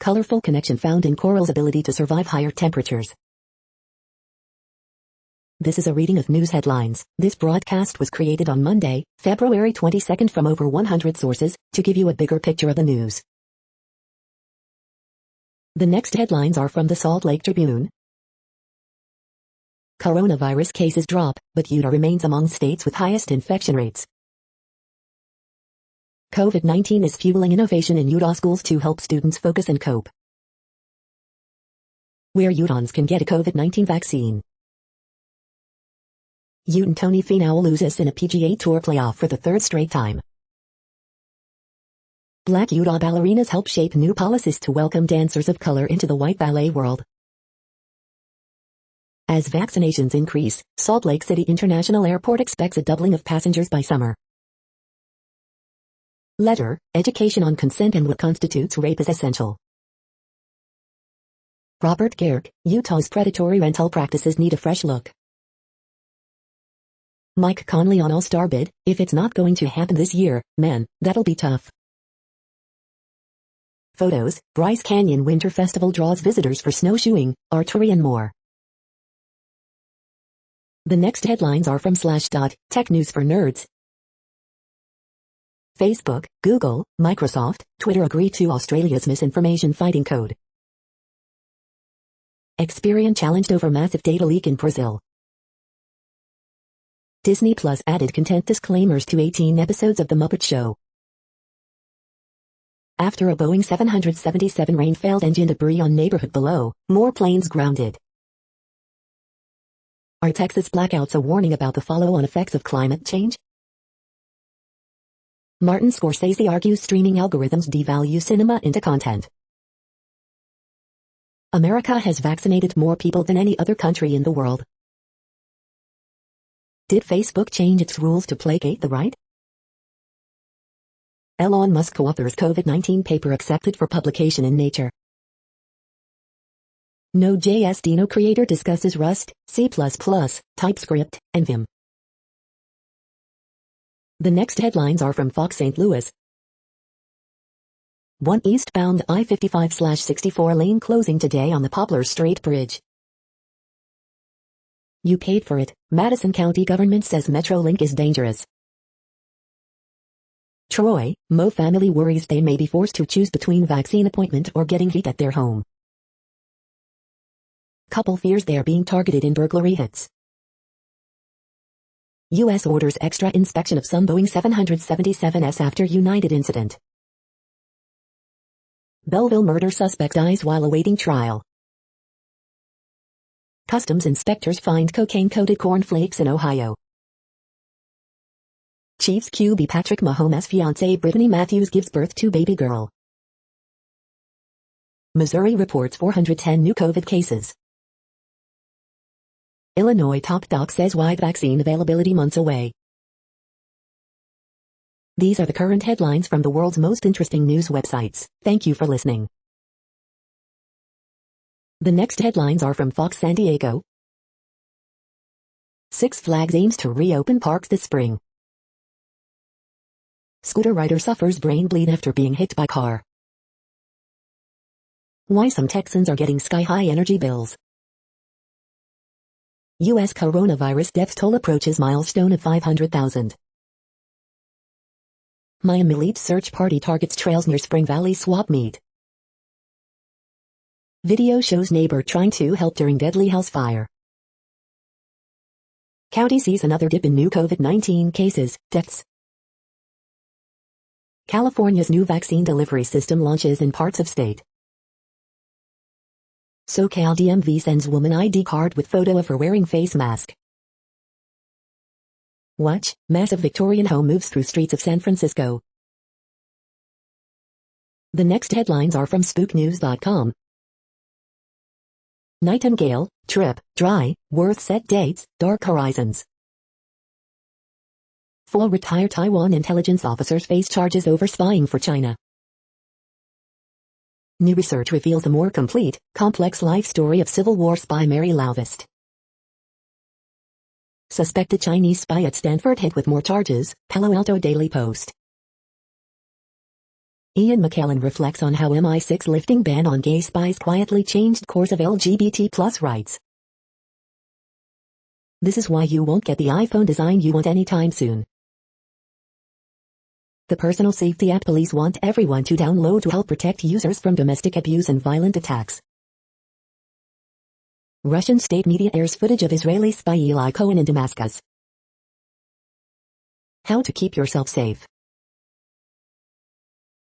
Colorful connection found in coral's ability to survive higher temperatures. This is a reading of news headlines. This broadcast was created on Monday, February 22nd from over 100 sources, to give you a bigger picture of the news. The next headlines are from the Salt Lake Tribune. Coronavirus cases drop, but Utah remains among states with highest infection rates. COVID-19 is fueling innovation in Utah schools to help students focus and cope. Where Utahns can get a COVID-19 vaccine. Ute Tony Finau loses in a PGA Tour playoff for the 3rd straight time. Black Utah ballerinas help shape new policies to welcome dancers of color into the white ballet world. As vaccinations increase, Salt Lake City International Airport expects a doubling of passengers by summer. Letter, education on consent and what constitutes rape is essential. Robert Gehrke, Utah's predatory rental practices need a fresh look. Mike Conley on All-Star bid, if it's not going to happen this year, man, that'll be tough. Photos, Bryce Canyon Winter Festival draws visitors for snowshoeing, archery and more. The next headlines are from Slashdot, Tech News for Nerds. Facebook, Google, Microsoft, Twitter agree to Australia's misinformation fighting code. Experian challenged over massive data leak in Brazil. Disney Plus added content disclaimers to 18 episodes of The Muppet Show. After a Boeing 777 rain-failed engine debris on neighborhood below, more planes grounded. Are Texas blackouts a warning about the follow-on effects of climate change? Martin Scorsese argues streaming algorithms devalue cinema into content. America has vaccinated more people than any other country in the world. Did Facebook change its rules to placate the right? Elon Musk co-authors COVID-19 paper accepted for publication in Nature. Node.js Dino creator discusses Rust, C++, TypeScript, and Vim. The next headlines are from Fox St. Louis. 1 eastbound I-55/64 lane closing today on the Poplar Strait Bridge. You paid for it. Madison County government says Metrolink is dangerous. Troy, Mo family worries they may be forced to choose between vaccine appointment or getting heat at their home. Couple fears they are being targeted in burglary hits. U.S. orders extra inspection of some Boeing 777s after United incident. Belleville murder suspect dies while awaiting trial. Customs inspectors find cocaine-coated cornflakes in Ohio. Chiefs QB Patrick Mahomes' fiancée Brittany Matthews gives birth to baby girl. Missouri reports 410 new COVID cases. Illinois top doc says wide vaccine availability months away. These are the current headlines from the world's most interesting news websites. Thank you for listening. The next headlines are from Fox San Diego. Six Flags aims to reopen parks this spring. Scooter rider suffers brain bleed after being hit by car. Why some Texans are getting sky-high energy bills. U.S. coronavirus death toll approaches milestone of 500,000. Miami elite search party targets trails near Spring Valley swap meet. Video shows neighbor trying to help during deadly house fire. County sees another dip in new COVID-19 cases, deaths. California's new vaccine delivery system launches in parts of state. SoCal DMV sends woman ID card with photo of her wearing face mask. Watch, massive Victorian home moves through streets of San Francisco. The next headlines are from spooknews.com. Nightingale, trip, dry, worth set dates, dark horizons. 4 retired Taiwan intelligence officers face charges over spying for China. New research reveals a more complete, complex life story of Civil War spy Mary Lauvist. Suspected Chinese spy at Stanford hit with more charges, Palo Alto Daily Post. Ian McKellen reflects on how MI6 lifting ban on gay spies quietly changed course of LGBT+ rights. This is why you won't get the iPhone design you want anytime soon. The personal safety app police want everyone to download to help protect users from domestic abuse and violent attacks. Russian state media airs footage of Israeli spy Eli Cohen in Damascus. How to keep yourself safe.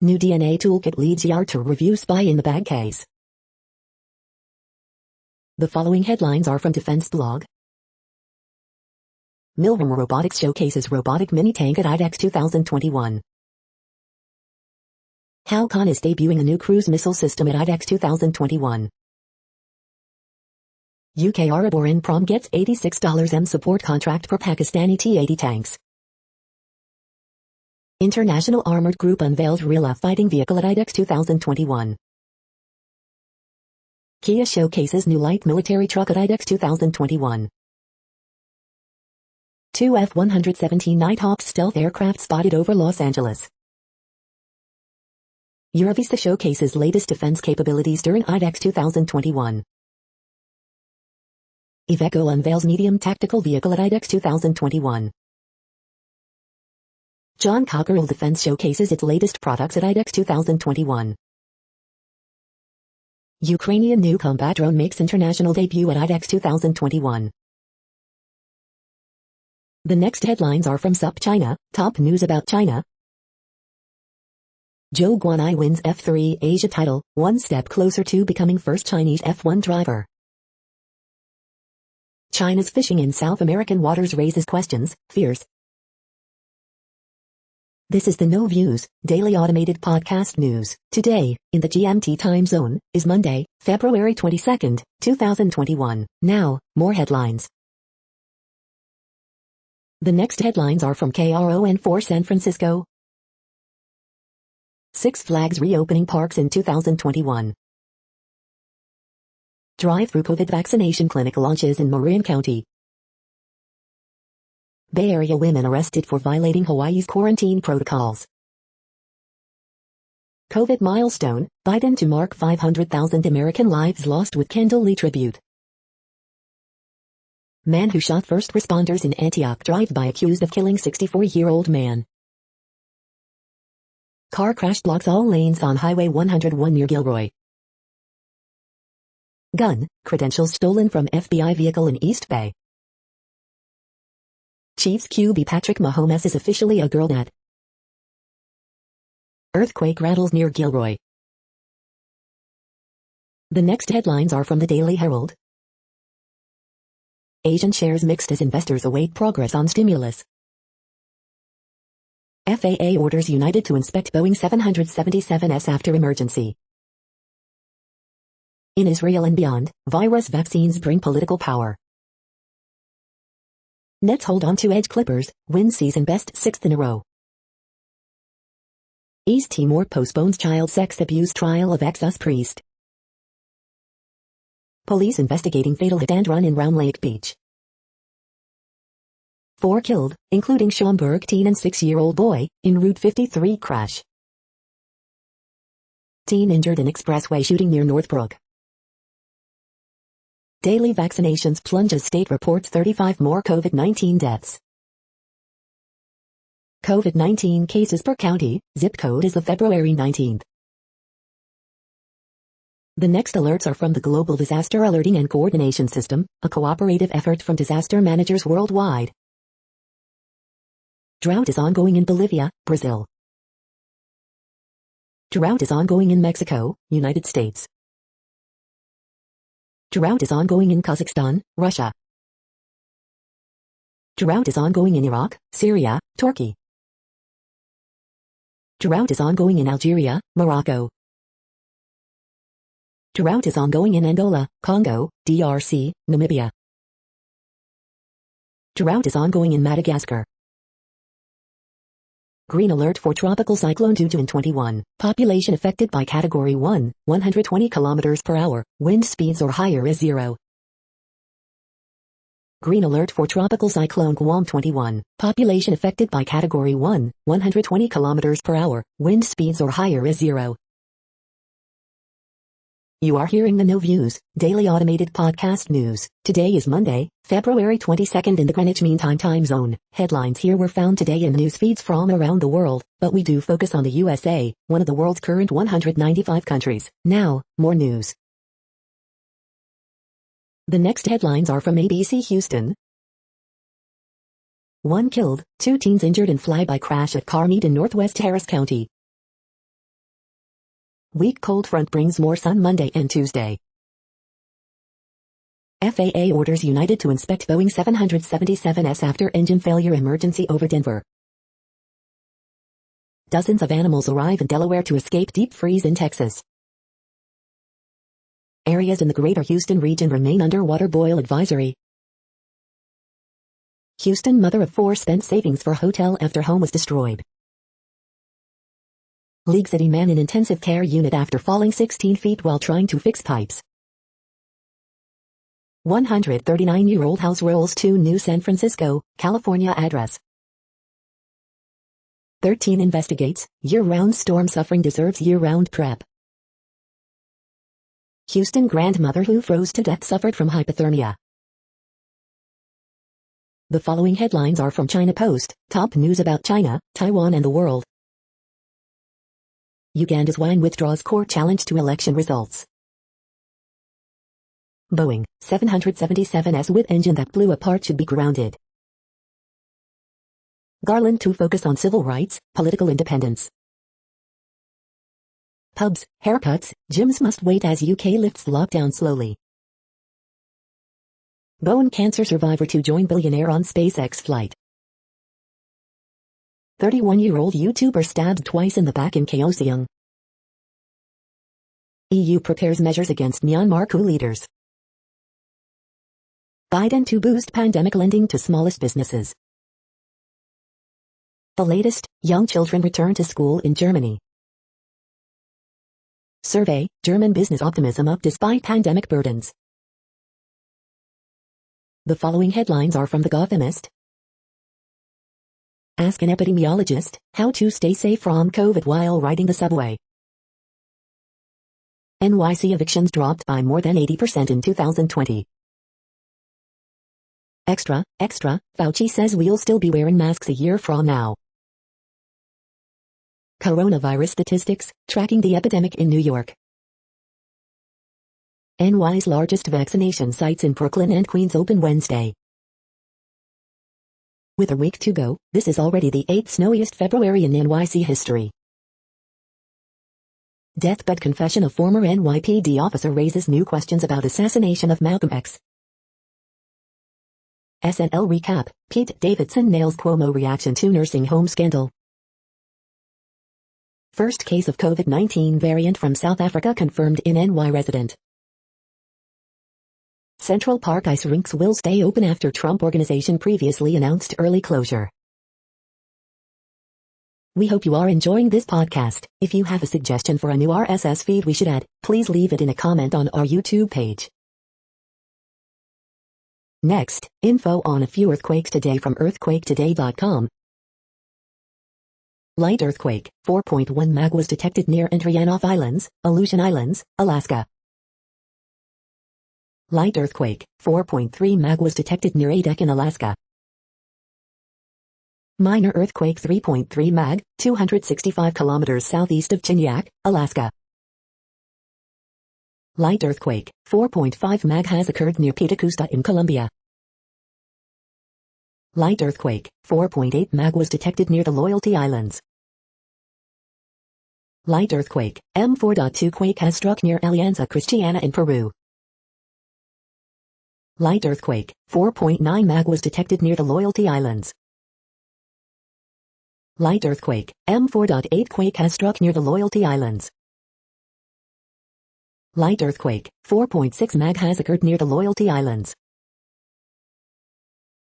New DNA toolkit leads Yard to review spy in the bag case. The following headlines are from Defense Blog. Milram Robotics showcases robotic mini-tank at IDEX 2021. Halcon is debuting a new cruise missile system at IDEX 2021. UK Aeroboran Prom gets $86 support contract for Pakistani T-80 tanks. International Armored Group unveils Rila fighting vehicle at IDEX 2021. Kia showcases new light military truck at IDEX 2021. 2 F-117 Nighthawk stealth aircraft spotted over Los Angeles. Eurovista showcases latest defense capabilities during IDEX 2021. Iveco unveils medium tactical vehicle at IDEX 2021. John Cockerell Defense showcases its latest products at IDEX 2021. Ukrainian new combat drone makes international debut at IDEX 2021. The next headlines are from SupChina, top news about China. Zhou Guanai wins F3 Asia title, one step closer to becoming first Chinese F1 driver. China's fishing in South American waters raises questions, fears. This is the No Views, daily automated podcast news. Today, in the GMT time zone, is Monday, February 22, 2021. Now, more headlines. The next headlines are from KRON4 San Francisco. Six Flags reopening parks in 2021. Drive-through COVID vaccination clinic launches in Marin County. Bay Area women arrested for violating Hawaii's quarantine protocols. COVID milestone, Biden to mark 500,000 American lives lost with Kendall Lee tribute. Man who shot first responders in Antioch drive-by accused of killing 64-year-old man. Car crash blocks all lanes on Highway 101 near Gilroy. Gun, credentials stolen from FBI vehicle in East Bay. Chiefs QB Patrick Mahomes is officially a girl dad. Earthquake rattles near Gilroy. The next headlines are from the Daily Herald. Asian shares mixed as investors await progress on stimulus. FAA orders United to inspect Boeing 777s after emergency. In Israel and beyond, virus vaccines bring political power. Nets hold on to edge Clippers, win season best 6th in a row. East Timor postpones child sex abuse trial of ex-US priest. Police investigating fatal hit-and-run in Round Lake Beach. 4 killed, including Schaumburg teen and 6-year-old boy, in Route 53 crash. Teen injured in expressway shooting near Northbrook. Daily vaccinations plunge as state reports 35 more COVID-19 deaths. COVID-19 cases per county, zip code is of February 19th. The next alerts are from the Global Disaster Alerting and Coordination System, a cooperative effort from disaster managers worldwide. Drought is ongoing in Bolivia, Brazil. Drought is ongoing in Mexico, United States. Drought is ongoing in Kazakhstan, Russia. Drought is ongoing in Iraq, Syria, Turkey. Drought is ongoing in Algeria, Morocco. Drought is ongoing in Angola, Congo, DRC, Namibia. Drought is ongoing in Madagascar. Green alert for tropical cyclone Dudu in 21. Population affected by Category 1, 120 km per hour, wind speeds or higher is 0. Green alert for tropical cyclone Guam 21. Population affected by Category 1, 120 km per hour, wind speeds or higher is 0. You are hearing the No Views, daily automated podcast news. Today is Monday, February 22nd in the Greenwich Mean Time zone. Headlines here were found today in news feeds from around the world, but we do focus on the USA, one of the world's current 195 countries. Now, more news. The next headlines are from ABC Houston. 1 killed, 2 teens injured in flyby crash at car meet in Northwest Harris County. Weak cold front brings more sun Monday and Tuesday. FAA orders United to inspect Boeing 777s after engine failure emergency over Denver. Dozens of animals arrive in Delaware to escape deep freeze in Texas. Areas in the greater Houston region remain under water boil advisory. Houston mother of 4 spent savings for hotel after home was destroyed. League City man in intensive care unit after falling 16 feet while trying to fix pipes. 139-year-old house rolls to new San Francisco, California address. 13 investigates, year-round storm suffering deserves year-round prep. Houston grandmother who froze to death suffered from hypothermia. The following headlines are from China Post, top news about China, Taiwan and the world. Uganda's Wang withdraws court challenge to election results. Boeing 777s with engine that blew apart should be grounded. Garland to focus on civil rights, political independence. Pubs, haircuts, gyms must wait as UK lifts lockdown slowly. Bone cancer survivor to join billionaire on SpaceX flight. 31-year-old YouTuber stabbed twice in the back in Kaohsiung. EU prepares measures against Myanmar coup leaders. Biden to boost pandemic lending to smallest businesses. The latest, young children return to school in Germany. Survey, German business optimism up despite pandemic burdens. The following headlines are from The Gothamist. Ask an epidemiologist how to stay safe from COVID while riding the subway. NYC evictions dropped by more than 80% in 2020. Extra, Fauci says we'll still be wearing masks a year from now. Coronavirus statistics, tracking the epidemic in New York. NY's largest vaccination sites in Brooklyn and Queens open Wednesday. With a week to go, this is already the 8th snowiest February in NYC history. Deathbed confession of former NYPD officer raises new questions about assassination of Malcolm X. SNL recap, Pete Davidson nails Cuomo reaction to nursing home scandal. First case of COVID-19 variant from South Africa confirmed in NY resident. Central Park ice rinks will stay open after Trump Organization previously announced early closure. We hope you are enjoying this podcast. If you have a suggestion for a new RSS feed we should add, please leave it in a comment on our YouTube page. Next, info on a few earthquakes today from earthquaketoday.com. Light earthquake, 4.1 mag was detected near Andrianoff Islands, Aleutian Islands, Alaska. Light earthquake, 4.3 mag was detected near Adak in Alaska. Minor earthquake 3.3 mag, 265 kilometers southeast of Chiniak, Alaska. Light earthquake, 4.5 mag has occurred near Petacusta in Colombia. Light earthquake, 4.8 mag was detected near the Loyalty Islands. Light earthquake, M4.2 quake has struck near Alianza Cristiana in Peru. Light earthquake, 4.9 mag was detected near the Loyalty Islands. Light earthquake, M4.8 quake has struck near the Loyalty Islands. Light earthquake, 4.6 mag has occurred near the Loyalty Islands.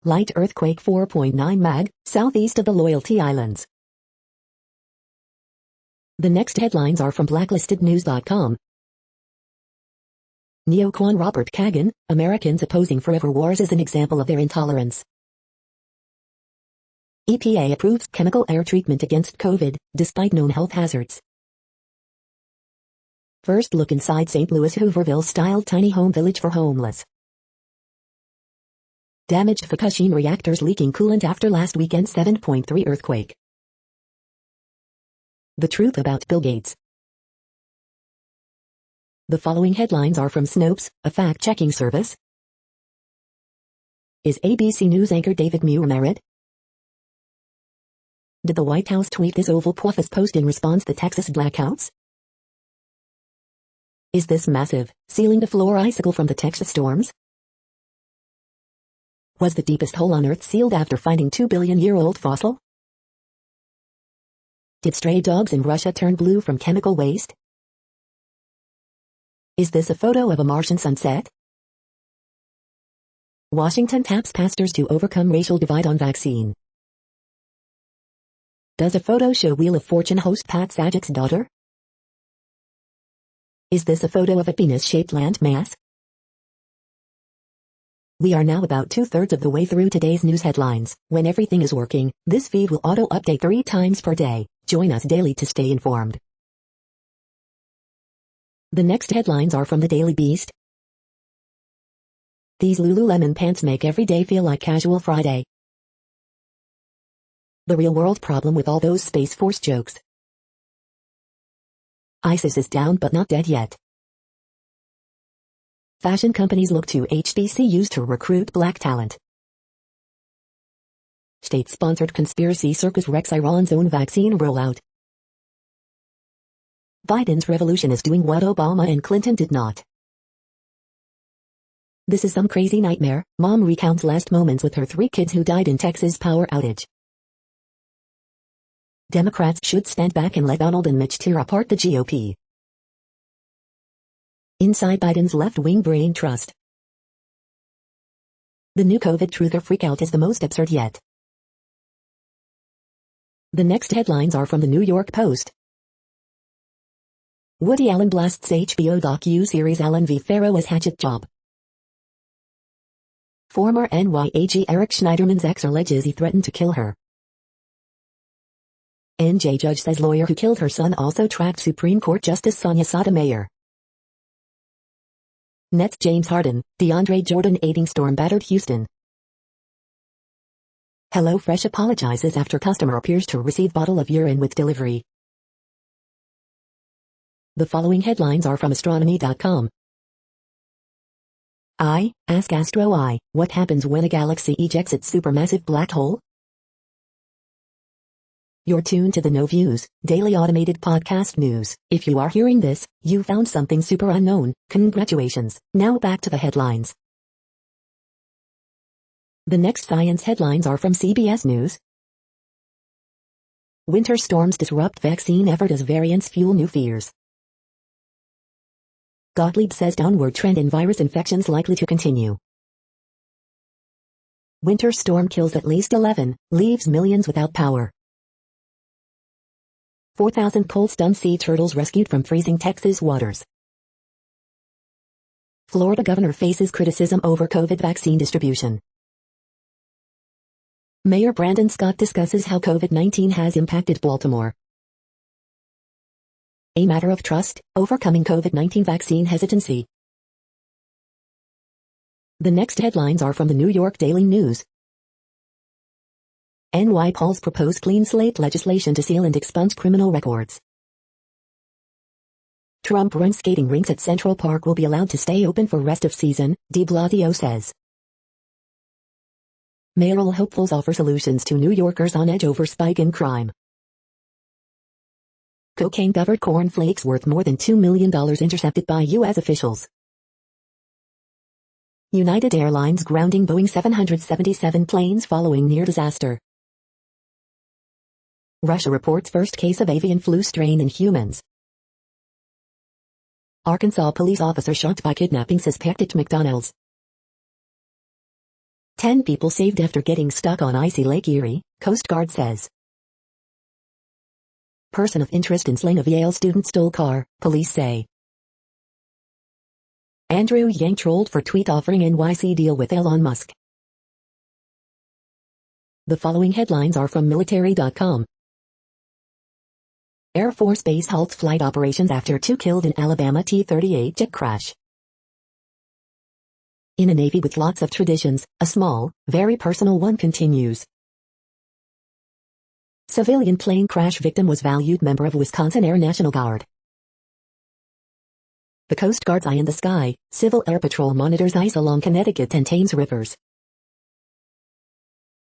Light earthquake 4.9 mag, southeast of the Loyalty Islands. The next headlines are from blacklistednews.com. Neocon Robert Kagan, Americans opposing forever wars is an example of their intolerance. EPA approves chemical air treatment against COVID, despite known health hazards. First look inside St. Louis Hooverville-style tiny home village for homeless. Damaged Fukushima reactors leaking coolant after last weekend's 7.3 earthquake. The truth about Bill Gates. The following headlines are from Snopes, a fact-checking service. Is ABC News anchor David Muir married? Did the White House tweet this Oval Office post in response to Texas blackouts? Is this massive, ceiling-to-floor icicle from the Texas storms? Was the deepest hole on Earth sealed after finding 2-billion-year-old fossil? Did stray dogs in Russia turn blue from chemical waste? Is this a photo of a Martian sunset? Washington taps pastors to overcome racial divide on vaccine. Does a photo show Wheel of Fortune host Pat Sajak's daughter? Is this a photo of a penis-shaped landmass? We are now about 2/3 of the way through today's news headlines. When everything is working, this feed will auto-update 3 times per day. Join us daily to stay informed. The next headlines are from the Daily Beast. These Lululemon pants make every day feel like Casual Friday. The real-world problem with all those Space Force jokes. ISIS is down but not dead yet. Fashion companies look to HBCUs to recruit black talent. State-sponsored conspiracy circus wrecks Iran's own vaccine rollout. Biden's revolution is doing what Obama and Clinton did not. This is some crazy nightmare. Mom recounts last moments with her 3 kids who died in Texas power outage. Democrats should stand back and let Donald and Mitch tear apart the GOP. Inside Biden's left-wing brain trust. The new COVID truther freakout is the most absurd yet. The next headlines are from the New York Post. Woody Allen blasts HBO docu-series Allen v. Farrow as hatchet job. Former NYAG Eric Schneiderman's ex alleges he threatened to kill her. NJ judge says lawyer who killed her son also tracked Supreme Court Justice Sonia Sotomayor. Nets James Harden, DeAndre Jordan aiding storm battered Houston. HelloFresh apologizes after customer appears to receive bottle of urine with delivery. The following headlines are from astronomy.com. Ask Astro I, what happens when a galaxy ejects its supermassive black hole? You're tuned to the No Views, daily automated podcast news. If you are hearing this, you found something super unknown. Congratulations. Now back to the headlines. The next science headlines are from CBS News. Winter storms disrupt vaccine effort as variants fuel new fears. Gottlieb says downward trend in virus infections likely to continue. Winter storm kills at least 11, leaves millions without power. 4,000 cold-stunned sea turtles rescued from freezing Texas waters. Florida governor faces criticism over COVID vaccine distribution. Mayor Brandon Scott discusses how COVID-19 has impacted Baltimore. A matter of trust, overcoming COVID-19 vaccine hesitancy. The next headlines are from the New York Daily News. NY Paul's proposed clean slate legislation to seal and expunge criminal records. Trump-run skating rinks at Central Park will be allowed to stay open for rest of season, de Blasio says. Mayoral hopefuls offer solutions to New Yorkers on edge over spike in crime. Cocaine-covered cornflakes worth more than $2 million intercepted by U.S. officials. United Airlines grounding Boeing 777 planes following near disaster. Russia reports first case of avian flu strain in humans. Arkansas police officer shot by kidnapping suspect at McDonald's. 10 people saved after getting stuck on icy Lake Erie, Coast Guard says. Person of interest in slaying of Yale student stole car, police say. Andrew Yang trolled for tweet offering NYC deal with Elon Musk. The following headlines are from military.com. Air Force Base halts flight operations after 2 killed in Alabama T-38 jet crash. In a Navy with lots of traditions, a small, very personal one continues. Civilian plane crash victim was valued member of Wisconsin Air National Guard. The Coast Guard's eye in the sky, Civil Air Patrol monitors ice along Connecticut and Thames rivers.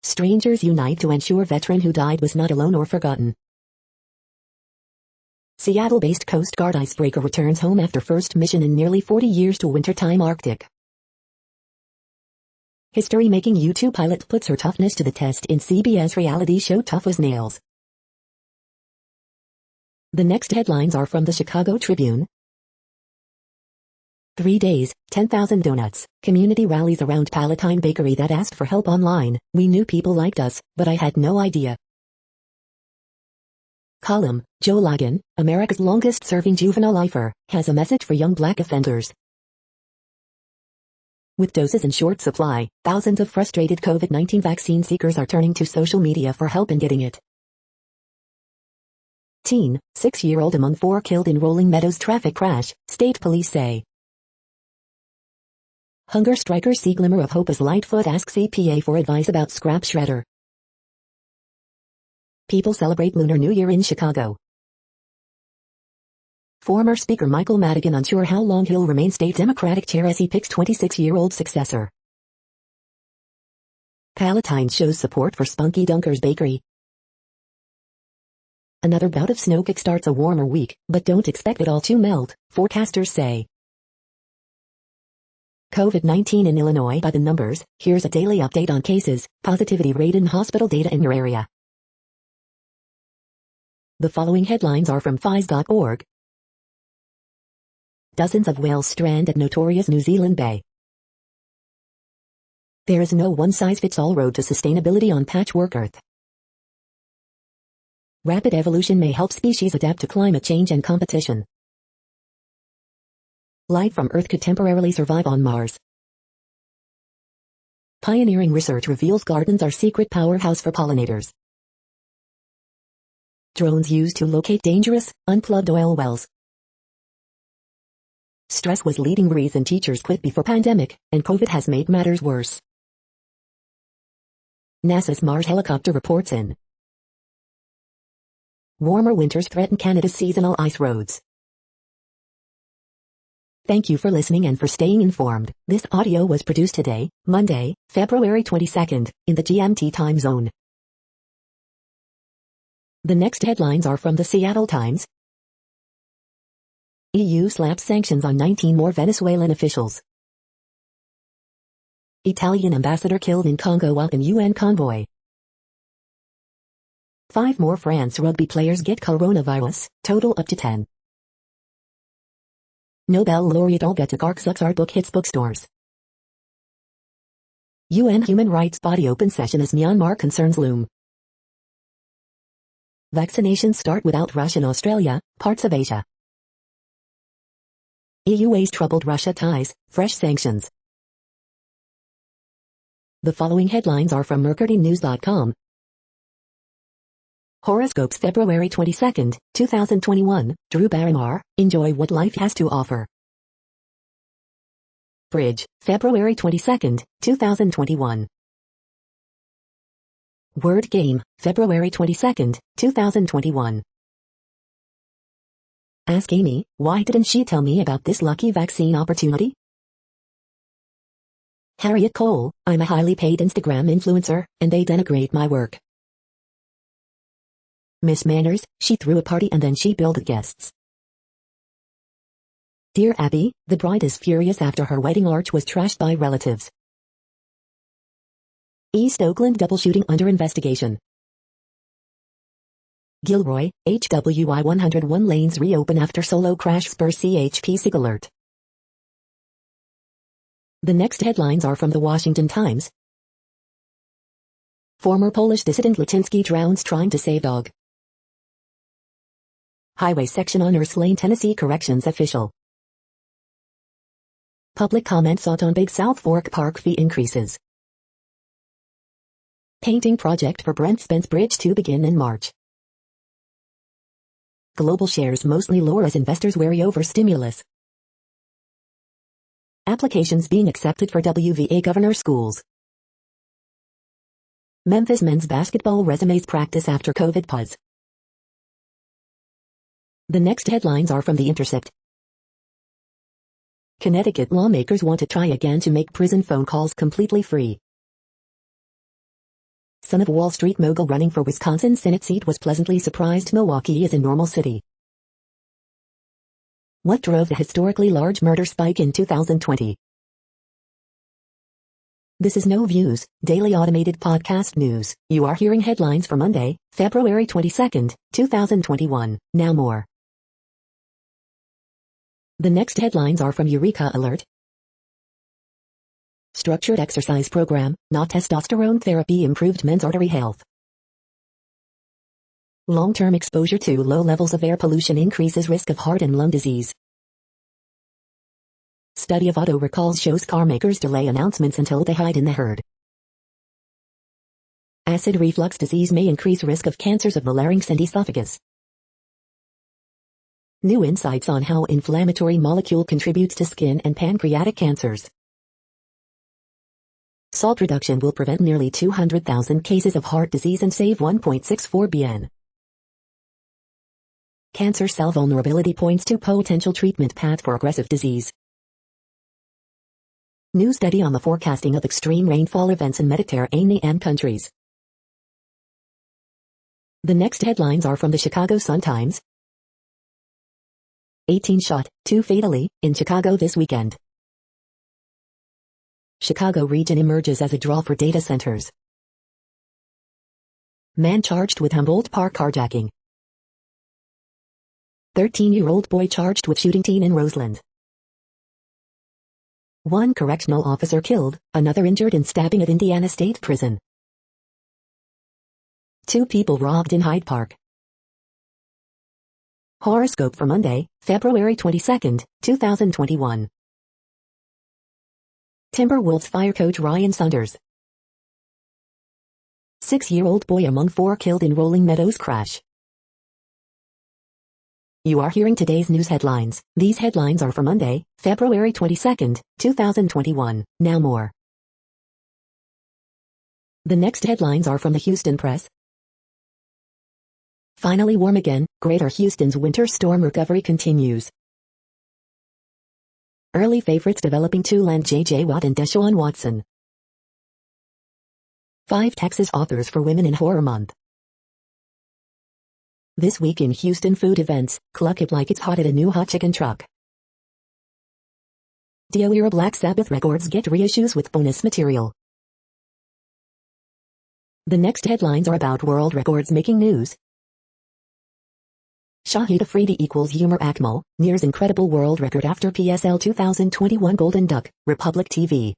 Strangers unite to ensure veteran who died was not alone or forgotten. Seattle-based Coast Guard icebreaker returns home after first mission in nearly 40 years to wintertime Arctic. History-making U2 pilot puts her toughness to the test in CBS reality show Tough as Nails. The next headlines are from the Chicago Tribune. 3 days, 10,000 donuts, community rallies around Palatine Bakery that asked for help online. We knew people liked us, but I had no idea. Column, Joe Lagan, America's longest-serving juvenile lifer, has a message for young black offenders. With doses in short supply, thousands of frustrated COVID-19 vaccine seekers are turning to social media for help in getting it. Teen, 6-year-old among 4 killed in Rolling Meadows traffic crash, state police say. Hunger strikers see glimmer of hope as Lightfoot asks EPA for advice about scrap shredder. People celebrate Lunar New Year in Chicago. Former Speaker Michael Madigan unsure how long he'll remain state Democratic chair as he picks 26-year-old successor. Palatine shows support for Spunky Dunker's Bakery. Another bout of snow kickstarts a warmer week, but don't expect it all to melt, forecasters say. COVID-19 in Illinois by the numbers. Here's a daily update on cases, positivity rate and hospital data in your area. The following headlines are from phys.org. Dozens of whales strand at notorious New Zealand Bay. There is no one-size-fits-all road to sustainability on patchwork Earth. Rapid evolution may help species adapt to climate change and competition. Life from Earth could temporarily survive on Mars. Pioneering research reveals gardens are secret powerhouse for pollinators. Drones used to locate dangerous, unplugged oil wells. Stress was leading reason teachers quit before pandemic, and COVID has made matters worse. NASA's Mars helicopter reports in. Warmer winters threaten Canada's seasonal ice roads. Thank you for listening and for staying informed. This audio was produced today, Monday, February 22nd, in the GMT time zone. The next headlines are from the Seattle Times. EU slaps sanctions on 19 more Venezuelan officials. Italian ambassador killed in Congo while in UN convoy. 5 more France rugby players get coronavirus, total up to 10. Nobel laureate Olga Tokarczuk's art book hits bookstores. UN human rights body open session as Myanmar concerns loom. Vaccinations start without rush in Australia, parts of Asia. EU weighs troubled Russia ties, fresh sanctions. The following headlines are from mercurynews.com. Horoscopes February 22, 2021, Drew Barrymore, enjoy what life has to offer. Bridge, February 22, 2021. Word Game, February 22, 2021. Ask Amy, why didn't she tell me about this lucky vaccine opportunity? Harriet Cole, I'm a highly paid Instagram influencer, and they denigrate my work. Miss Manners, she threw a party and then she billed guests. Dear Abby, the bride is furious after her wedding arch was trashed by relatives. East Oakland double shooting under investigation. Gilroy, HWI 101 lanes reopen after solo crash spurs CHP SIG alert. The next headlines are from the Washington Times. Former Polish dissident Litinsky drowns trying to save dog. Highway section on Nurse Lane, Tennessee corrections official. Public comment sought on Big South Fork Park fee increases. Painting project for Brent Spence Bridge to begin in March. Global shares mostly lower as investors wary over stimulus. Applications being accepted for WVA governor schools. Memphis men's basketball resumes practice after COVID pause. The next headlines are from The Intercept. Connecticut lawmakers want to try again to make prison phone calls completely free. Son of Wall Street mogul running for Wisconsin Senate seat was pleasantly surprised Milwaukee is a normal city. What drove the historically large murder spike in 2020? This is No Views, daily automated podcast news. You are hearing headlines for Monday, February 22, 2021. Now more. The next headlines are from Eureka Alert. Structured exercise program, not testosterone therapy, improved men's artery health. Long-term exposure to low levels of air pollution increases risk of heart and lung disease. Study of auto recalls shows car makers delay announcements until they hide in the herd. Acid reflux disease may increase risk of cancers of the larynx and esophagus. New insights on how inflammatory molecule contributes to skin and pancreatic cancers. Salt reduction will prevent nearly 200,000 cases of heart disease and save 1.64 billion. Cancer cell vulnerability points to potential treatment path for aggressive disease. New study on the forecasting of extreme rainfall events in Mediterranean countries. The next headlines are from the Chicago Sun-Times. 18 shot, 2 fatally, in Chicago this weekend. Chicago region emerges as a draw for data centers. Man charged with Humboldt Park carjacking. 13-year-old boy charged with shooting teen in Roseland. 1 correctional officer killed, another injured in stabbing at Indiana State Prison. 2 people robbed in Hyde Park. Horoscope for Monday, February 22, 2021. Timberwolves fire coach Ryan Saunders. 6-year-old boy among 4 killed in Rolling Meadows crash. You are hearing today's news headlines. These headlines are for Monday, February 22, 2021. Now more. The next headlines are from the Houston Press. Finally warm again, Greater Houston's winter storm recovery continues. Early favorites developing to land J.J. Watt and Deshaun Watson. 5 Texas authors for Women in Horror Month. This week in Houston food events, cluck it like it's hot at a new hot chicken truck. Dio-era Black Sabbath records get reissues with bonus material. The next headlines are about world records making news. Shahid Afridi equals Umar Akmal, nears incredible world record after PSL 2021 Golden Duck, Republic TV.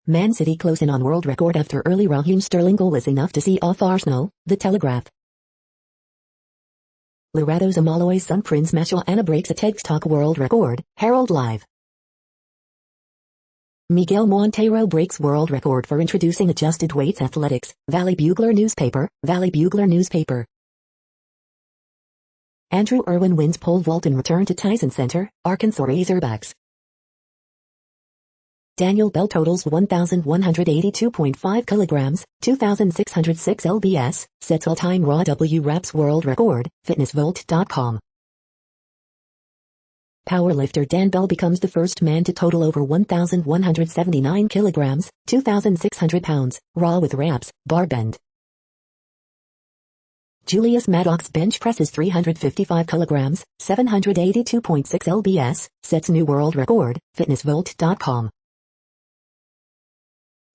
Man City close in on world record after early Raheem Sterling goal is enough to see off Arsenal, The Telegraph. Lorado Zamaloy's son Prince Mashal Anna breaks a TikTok world record, Herald Live. Miguel Montero breaks world record for introducing adjusted weights athletics, Valley Bugler newspaper, Valley Bugler newspaper. Andrew Irwin wins pole vault and return to Tyson Center, Arkansas Razorbacks. Daniel Bell totals 1,182.5 kilograms, 2,606 lbs, sets all-time raw W-Raps world record, fitnessvault.com. Powerlifter Dan Bell becomes the first man to total over 1,179 kilograms, 2,600 pounds, raw with wraps, bar bend. Julius Maddox bench presses 355 kilograms, 782.6 lbs, sets new world record, fitnessvault.com.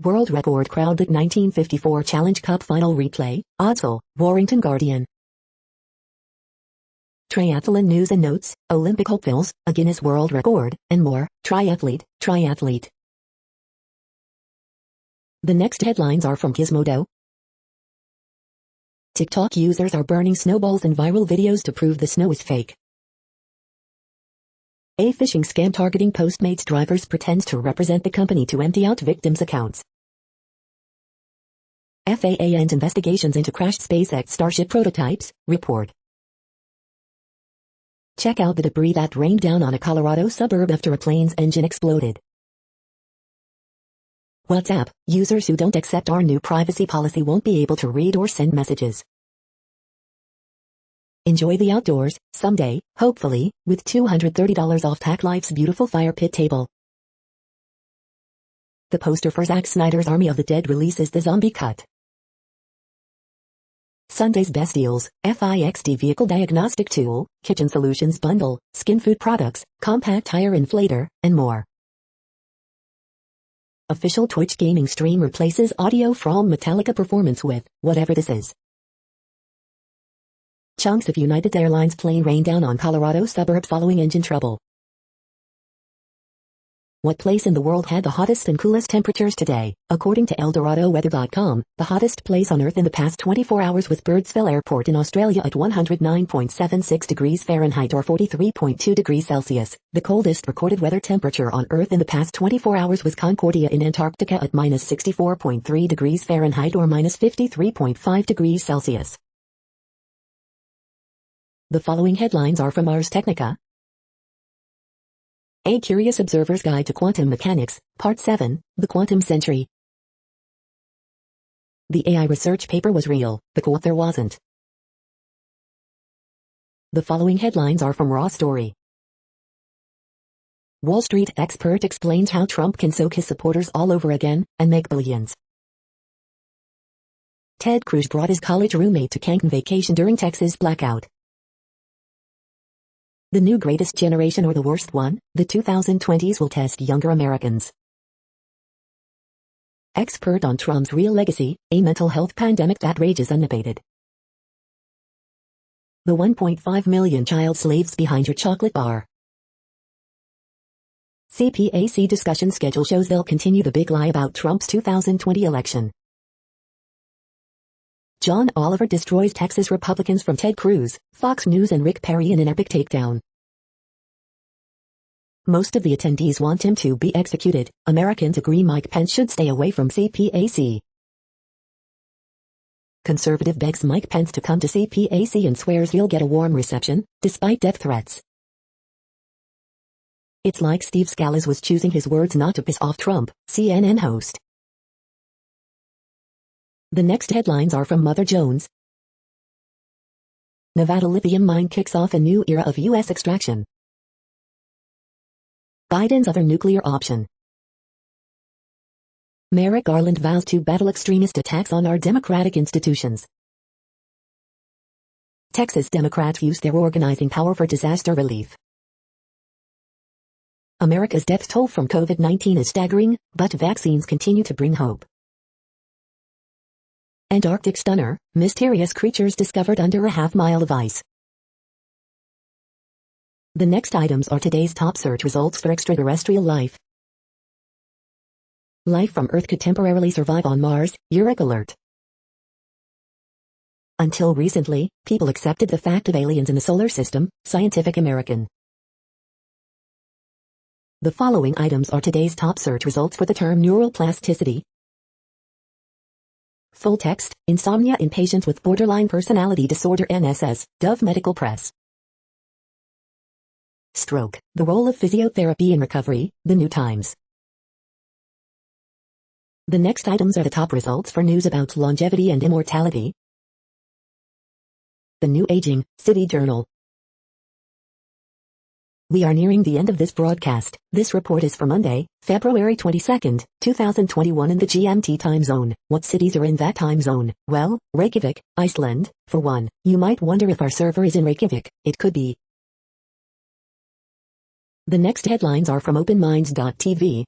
World record crowd at 1954 Challenge Cup final replay, Oddsall, Warrington Guardian. Triathlon news and notes, Olympic hopefuls, a Guinness World Record, and more, triathlete. The next headlines are from Gizmodo. TikTok users are burning snowballs in viral videos to prove the snow is fake. A phishing scam targeting Postmates drivers pretends to represent the company to empty out victims' accounts. FAA ends investigations into crashed SpaceX Starship prototypes, report. Check out the debris that rained down on a Colorado suburb after a plane's engine exploded. WhatsApp, users who don't accept our new privacy policy won't be able to read or send messages. Enjoy the outdoors, someday, hopefully, with $230 off Pack Life's beautiful fire pit table. The poster for Zack Snyder's Army of the Dead releases the zombie cut. Sunday's best deals, FIXD vehicle diagnostic tool, kitchen solutions bundle, skin food products, compact tire inflator, and more. Official Twitch gaming stream replaces audio from Metallica performance with, whatever this is. Chunks of United Airlines plane rain down on Colorado suburb following engine trouble. What place in the world had the hottest and coolest temperatures today? According to ElDoradoWeather.com, the hottest place on Earth in the past 24 hours was Birdsville Airport in Australia at 109.76 degrees Fahrenheit or 43.2 degrees Celsius. The coldest recorded weather temperature on Earth in the past 24 hours was Concordia in Antarctica at -64.3 degrees Fahrenheit or -53.5 degrees Celsius. The following headlines are from Ars Technica. A Curious Observer's Guide to Quantum Mechanics, Part 7, The Quantum Century. The AI research paper was real, the co-author wasn't. The following headlines are from Raw Story. Wall Street expert explains how Trump can soak his supporters all over again and make billions. Ted Cruz brought his college roommate to Cancun vacation during Texas blackout. The new greatest generation or the worst one, the 2020s will test younger Americans. Expert on Trump's real legacy, a mental health pandemic that rages unabated. The 1.5 million child slaves behind your chocolate bar. CPAC discussion schedule shows they'll continue the big lie about Trump's 2020 election. John Oliver destroys Texas Republicans from Ted Cruz, Fox News and Rick Perry in an epic takedown. Most of the attendees want him to be executed. Americans agree Mike Pence should stay away from CPAC. Conservative begs Mike Pence to come to CPAC and swears he'll get a warm reception, despite death threats. It's like Steve Scalise was choosing his words not to piss off Trump, CNN host. The next headlines are from Mother Jones. Nevada lithium mine kicks off a new era of U.S. extraction. Biden's other nuclear option. Merrick Garland vows to battle extremist attacks on our democratic institutions. Texas Democrats use their organizing power for disaster relief. America's death toll from COVID-19 is staggering, but vaccines continue to bring hope. Antarctic stunner, mysterious creatures discovered under a half-mile of ice. The next items are today's top search results for extraterrestrial life. Life from Earth could temporarily survive on Mars, Eureka alert. Until recently, people accepted the fact of aliens in the solar system, Scientific American. The following items are today's top search results for the term neural plasticity. Full text, insomnia in patients with borderline personality disorder NSS, Dove Medical Press. Stroke, the role of physiotherapy in recovery, The New Times. The next items are the top results for news about longevity and immortality. The New Aging, City Journal. We are nearing the end of this broadcast. This report is for Monday, February 22, 2021 in the GMT time zone. What cities are in that time zone? Well, Reykjavik, Iceland, for one. You might wonder if our server is in Reykjavik. It could be. The next headlines are from OpenMinds.tv.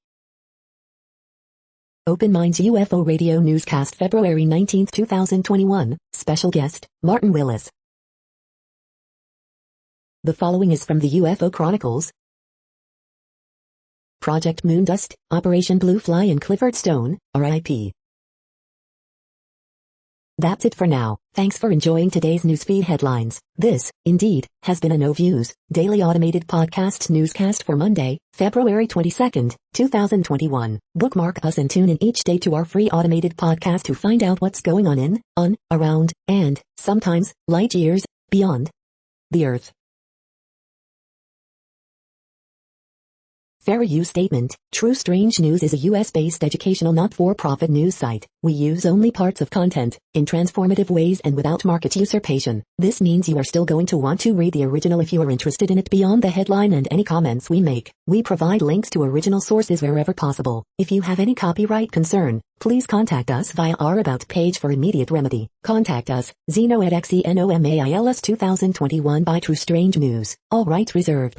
Open Minds UFO Radio Newscast February 19, 2021. Special guest, Martin Willis. The following is from the UFO Chronicles. Project Moondust, Operation Blue Fly and Clifford Stone, RIP. That's it for now. Thanks for enjoying today's newsfeed headlines. This, indeed, has been a No Views, daily automated podcast newscast for Monday, February 22, 2021. Bookmark us and tune in each day to our free automated podcast to find out what's going on, around, and, sometimes, light years, beyond the Earth. Fair use statement. True Strange News is a US-based educational not-for-profit news site. We use only parts of content, in transformative ways and without market usurpation. This means you are still going to want to read the original if you are interested in it beyond the headline and any comments we make. We provide links to original sources wherever possible. If you have any copyright concern, please contact us via our About page for immediate remedy. Contact us, Zeno at XENOMAILS 2021 by True Strange News. All rights reserved.